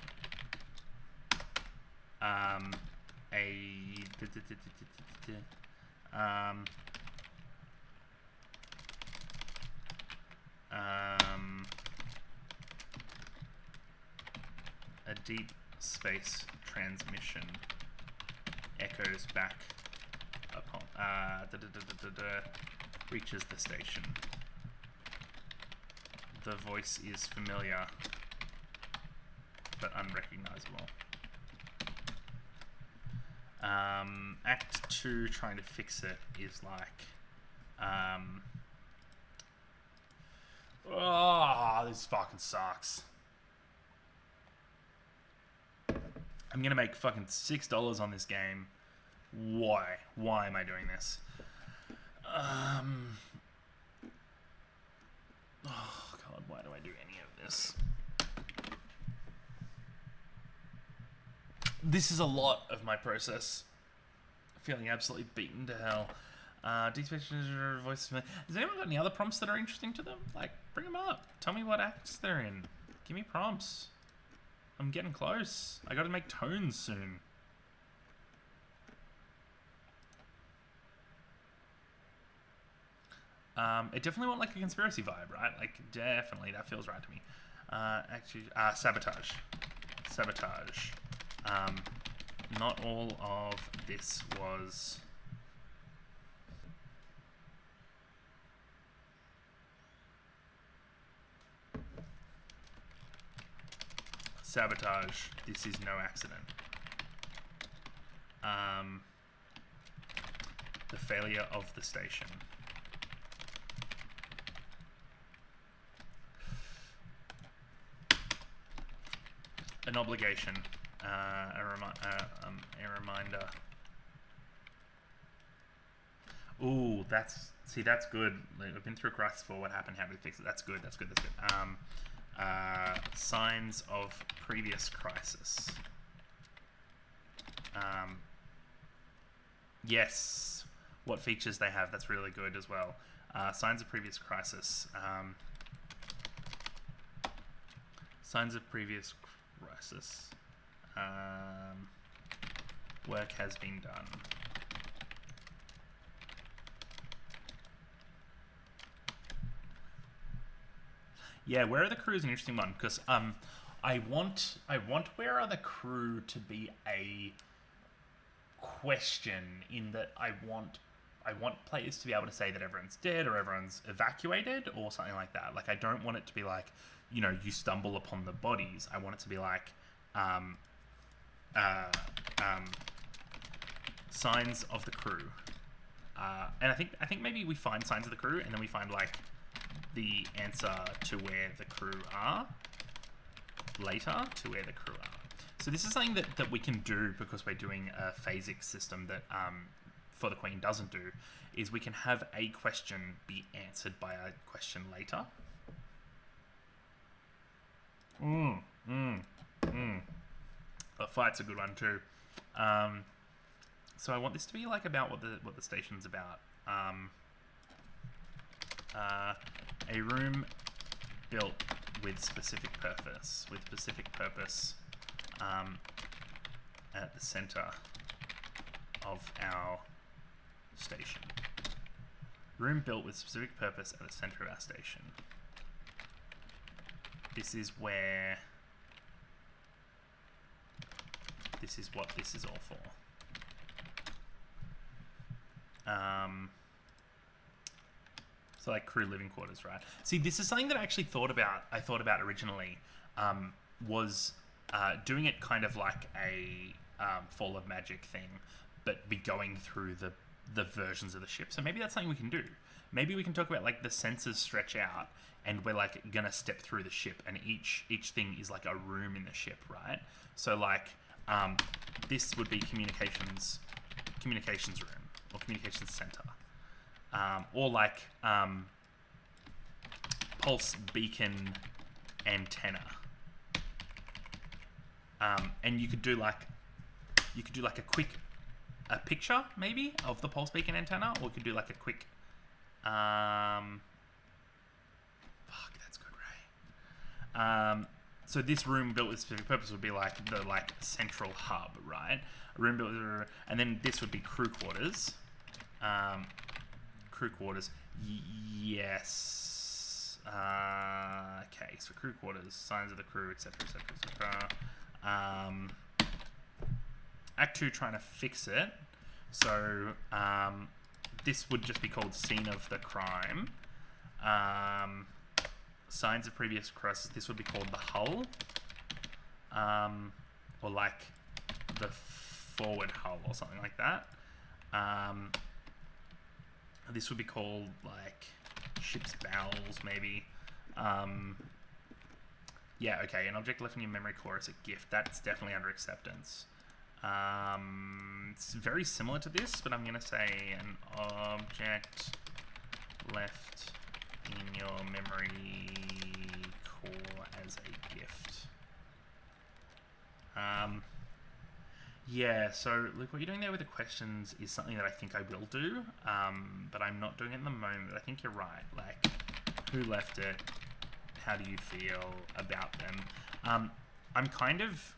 A deep space transmission echoes back upon reaches the station. The voice is familiar but unrecognizable. Act 2, trying to fix it, is like oh, this fucking sucks. I'm gonna make fucking $6 on this game. Why? Why am I doing this? Oh god, why do I do any of this? This is a lot of my process. Feeling absolutely beaten to hell. Deep space voice. Has anyone got any other prompts that are interesting to them? Like, bring them up. Tell me what acts they're in. Give me prompts. I'm getting close. I gotta make tones soon. It definitely want like a conspiracy vibe, right? Like, definitely, that feels right to me. Actually, sabotage. Sabotage. Not all of this was... Sabotage. This is no accident. The failure of the station. An obligation. A reminder. Ooh, that's good. We've been through a crisis for what happened, how do we fix it? That's good. Signs of previous crisis. Yes, what features they have, that's really good as well. Signs of previous crisis. Signs of previous crisis. Work has been done. Yeah, where are the crew is an interesting one, because I want where are the crew to be a question, in that I want players to be able to say that everyone's dead or everyone's evacuated or something like that. Like, I don't want it to be like, you know, you stumble upon the bodies. I want it to be like signs of the crew. And I think maybe we find signs of the crew, and then we find like the answer to where the crew are later to where the crew are. So this is something that we can do because we're doing a phasic system that For the Queen doesn't do, is we can have a question be answered by a question later. The fight's a good one too. So I want this to be like about what the station's about. A room built with specific purpose. At the center of our station. Room built with specific purpose at the center of our station. This is where... This is what this is all for. So like crew living quarters, right? See, this is something that I actually thought about originally, was doing it kind of like a Fall of Magic thing, but be going through the versions of the ship. So maybe that's something we can do. Maybe we can talk about like the sensors stretch out and we're like gonna step through the ship, and each thing is like a room in the ship, right? So like this would be communications room or communications center. Or like pulse beacon antenna, and you could do like a picture maybe of the pulse beacon antenna, or you could do like a quick that's good, Ray. So this room built with specific purpose would be like the central hub, right? A room built, and then this would be crew quarters. Crew quarters, yes. Okay, so crew quarters, signs of the crew, etc., etc., etc. Act 2, trying to fix it. So this would just be called scene of the crime. Signs of previous crisis. This would be called the hull, or like the forward hull, or something like that. This would be called like ship's bowels, maybe. Yeah, okay. An object left in your memory core is a gift. That's definitely under acceptance. It's very similar to this, but I'm going to say an object left in your memory core as a gift. Yeah, so look, what you're doing there with the questions is something that I think I will do, but I'm not doing it in the moment. I think you're right. Like, who left it? How do you feel about them? I'm kind of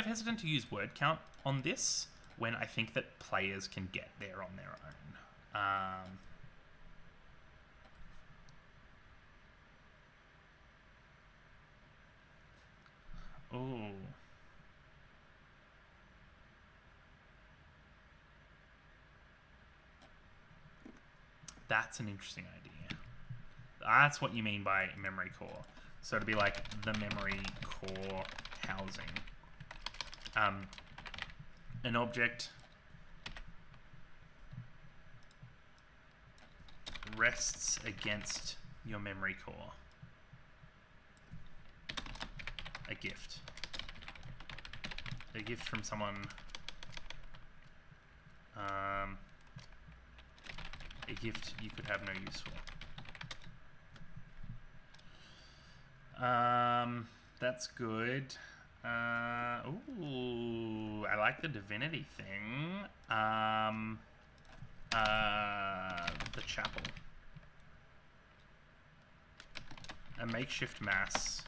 hesitant to use word count on this when I think that players can get there on their own. Oh. That's an interesting idea. That's what you mean by memory core. So to be like the memory core housing. An object rests against your memory core. A gift. A gift from someone. A gift you could have no use for. That's good. Ooh, I like the divinity thing. The chapel. A makeshift mass.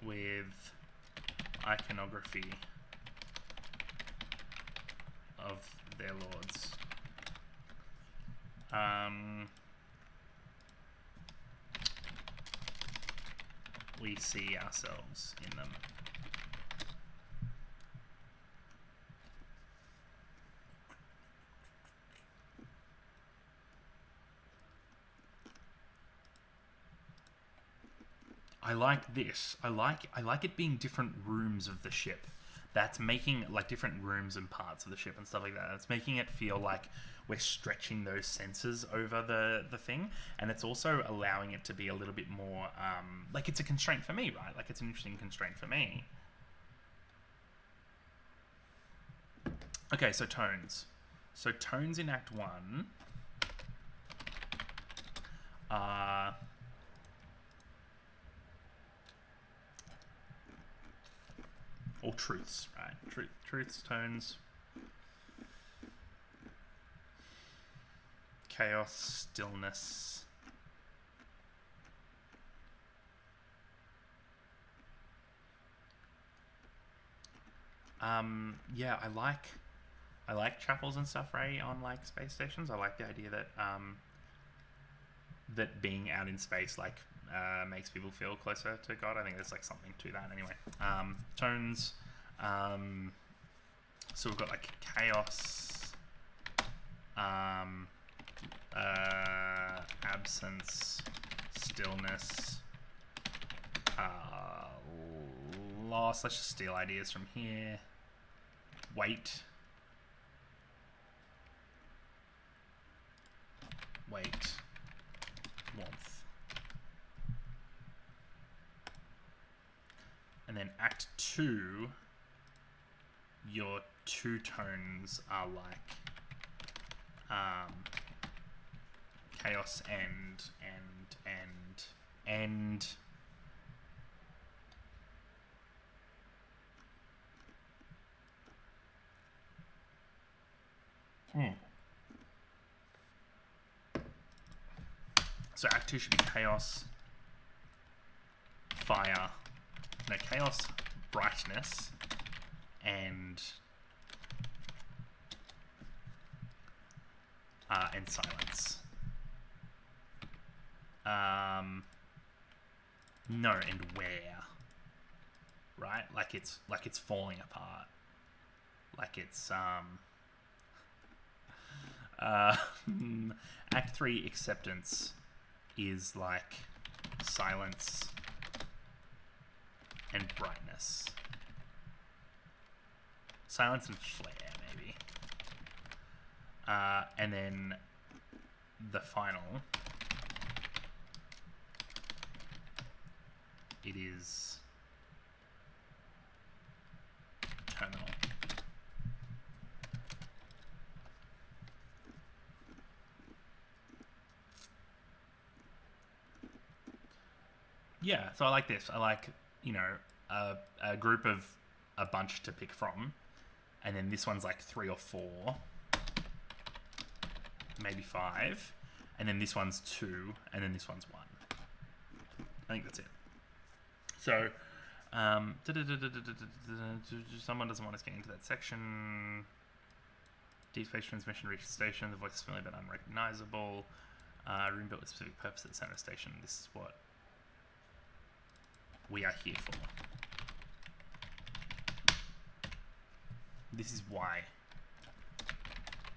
With iconography of their lords. We see ourselves in them. I like this. I like it being different rooms of the ship. That's making like different rooms and parts of the ship and stuff like that. It's making it feel like we're stretching those senses over the thing, and it's also allowing it to be a little bit more like it's a constraint for me, right? Like it's an interesting constraint for me. Okay, so tones. So tones in Act 1 are or truths, right? Truths, tones. Chaos, stillness. Yeah, I like chapels and stuff, right, on like space stations. I like the idea that that being out in space like makes people feel closer to God. I think there's like something to that anyway. Tones. So we've got like chaos, absence, stillness, loss. Let's just steal ideas from here. Weight. Warmth. And then Act 2, your two tones are like chaos and So Act 2 should be chaos, fire, no, chaos, brightness, and silence. No, and where? Right? Like it's falling apart. Like it's Act 3 acceptance is like silence and brightness. Silence and flare, maybe. And then the final, it is terminal. Yeah, so I like this. I like, you know, a group of a bunch to pick from, and then this one's like 3 or 4, maybe 5, and then this one's 2, and then this one's 1. I think that's it. So, someone doesn't want us getting into that section. Deep space transmission reaches station. The voice is familiar but unrecognizable. Room built with specific purpose at the center of the station. This is what we are here for. This is why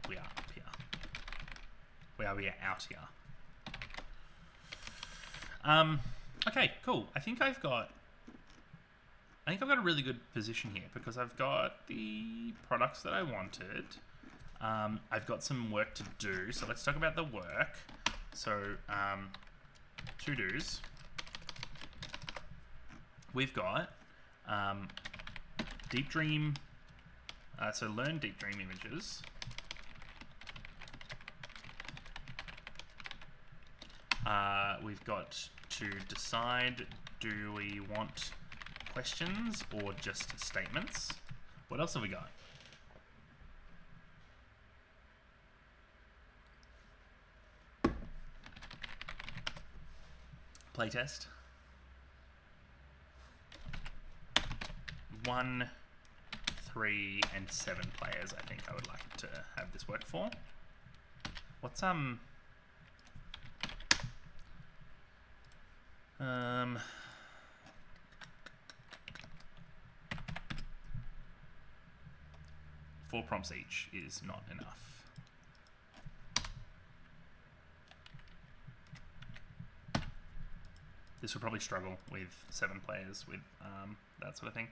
we are up here. Why we are out here. Okay, cool. I think I've got a really good position here because I've got the products that I wanted. I've got some work to do, so let's talk about the work. So, to-dos. We've got Deep Dream. So learn Deep Dream images. We've got to decide, do we want questions or just statements? What else have we got? Playtest. 1, 3, and 7 players, I think I would like to have this work for. What's 4 prompts each is not enough. This would probably struggle with 7 players with that sort of thing.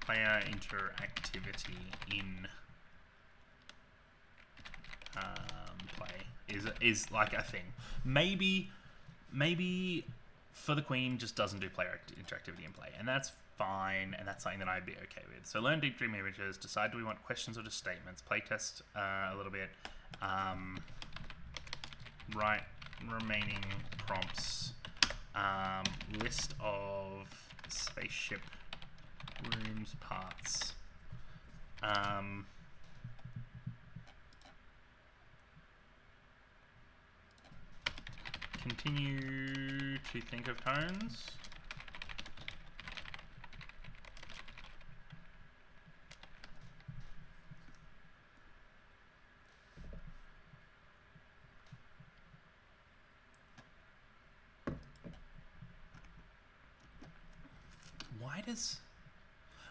Player interactivity in play is like a thing. Maybe For the Queen just doesn't do player interactivity in play, and that's fine, and that's something that I'd be okay with. So learn deep dream images, decide do we want questions or just statements, playtest a little bit, write remaining prompts, list of spaceship rooms parts, continue to think of tones.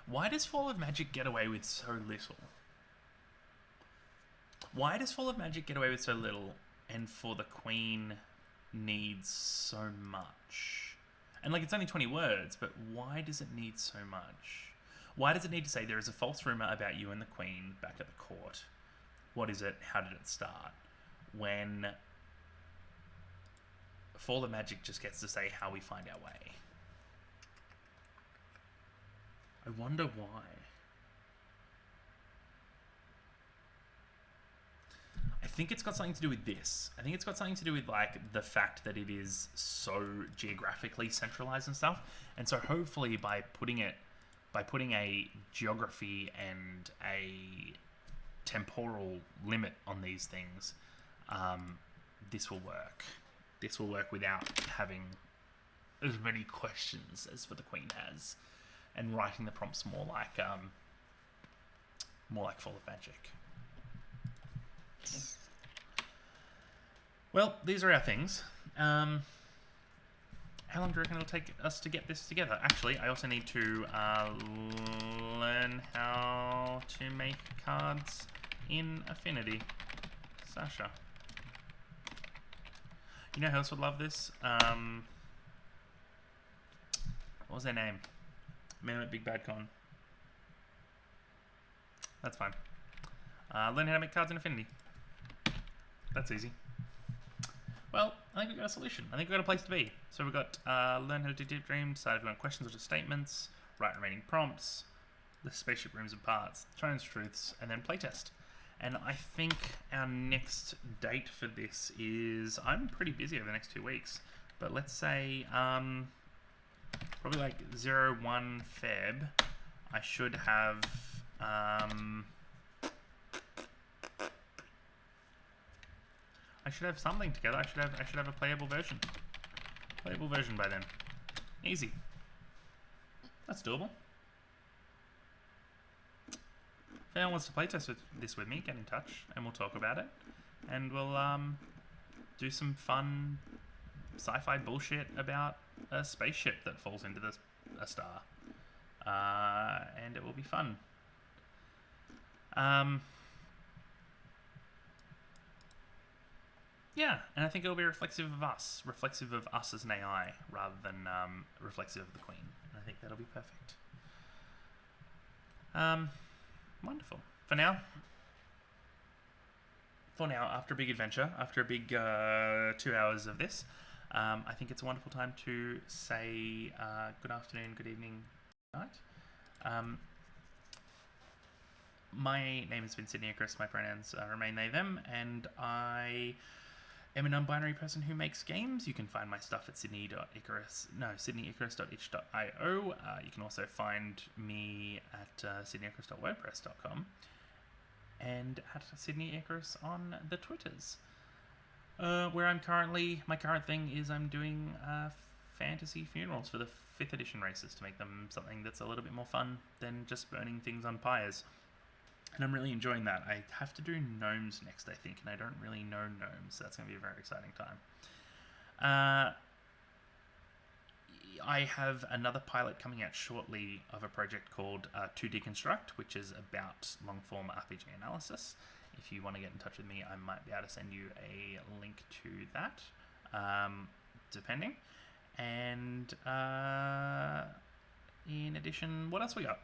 Why does Fall of Magic get away with so little? Why does Fall of Magic get away with so little, and For the Queen needs so much? And like, it's only 20 words, but why does it need so much? Why does it need to say there is a false rumor about you and the Queen back at the court? What is it? How did it start? When Fall of Magic just gets to say how we find our way. I wonder why. I think it's got something to do with this. I think it's got something to do with like the fact that it is so geographically centralized and stuff. And so hopefully by putting a geography and a temporal limit on these things, this will work. This will work without having as many questions as For the Queen has, and writing the prompts more like Fall of Magic. Well, these are our things. How long do you reckon it'll take us to get this together? Actually, I also need to learn how to make cards in Affinity. Sasha. You know who else would love this? What was their name? Man at Big Bad Con. That's fine. Learn how to make cards in Affinity. That's easy. Well, I think we've got a solution. I think we've got a place to be. So we've got learn how to do deep dream, decide if we want questions or just statements, write remaining prompts, the spaceship rooms and parts, tones, truths, and then playtest. And I think our next date for this is, I'm pretty busy over the next 2 weeks, but let's say probably like 01 Feb, I should have something together. I should have a playable version. Playable version by then. Easy. That's doable. If anyone wants to playtest this with me, get in touch and we'll talk about it. And we'll do some fun sci-fi bullshit about a spaceship that falls into a star. And it will be fun. Yeah, and I think it'll be reflexive of us as an AI, rather than reflexive of the Queen. I think that'll be perfect. Wonderful. For now, after a big adventure, after a big 2 hours of this, I think it's a wonderful time to say good afternoon, good evening, good night. my name has been Sydney Icarus. My pronouns remain they, them, and I am a non-binary person who makes games. You can find my stuff at sydneyicarus.itch.io. You can also find me at sydneyicarus.wordpress.com and at Sydney Icarus on the Twitters. Where I'm currently, my current thing is I'm doing fantasy funerals for the 5th edition races to make them something that's a little bit more fun than just burning things on pyres. And I'm really enjoying that. I have to do gnomes next, I think, and I don't really know gnomes, so that's going to be a very exciting time. I have another pilot coming out shortly of a project called To Deconstruct, which is about long-form RPG analysis. If you want to get in touch with me, I might be able to send you a link to that, depending. And in addition, what else we got?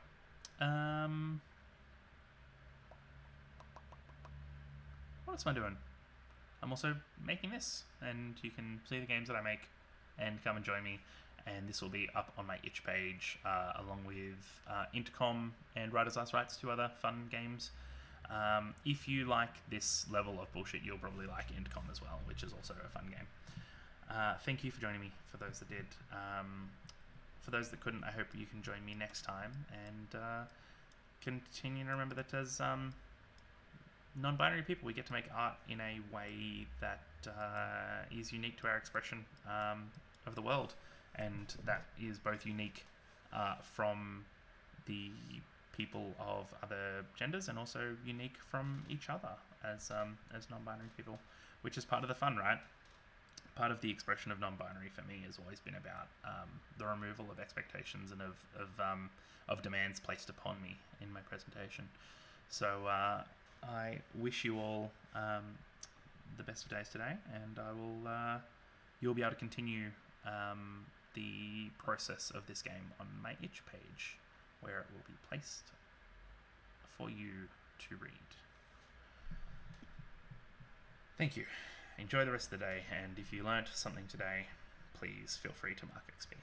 What else am I doing? I'm also making this, and you can see the games that I make and come and join me. And this will be up on my itch page, along with Intercom and Writer's Last Rights, 2 other fun games. If you like this level of bullshit, you'll probably like Intercom as well, which is also a fun game. Thank you for joining me, for those that did. For those that couldn't, I hope you can join me next time, and continue to remember that as non-binary people, we get to make art in a way that is unique to our expression of the world, and that is both unique from the people of other genders and also unique from each other as non-binary people, which is part of the fun, right? Part of the expression of non-binary for me has always been about the removal of expectations and of demands placed upon me in my presentation. So I wish you all the best of days today, and you'll be able to continue the process of this game on my itch page, where it will be placed for you to read. Thank you. Enjoy the rest of the day, and if you learnt something today, please feel free to mark XP.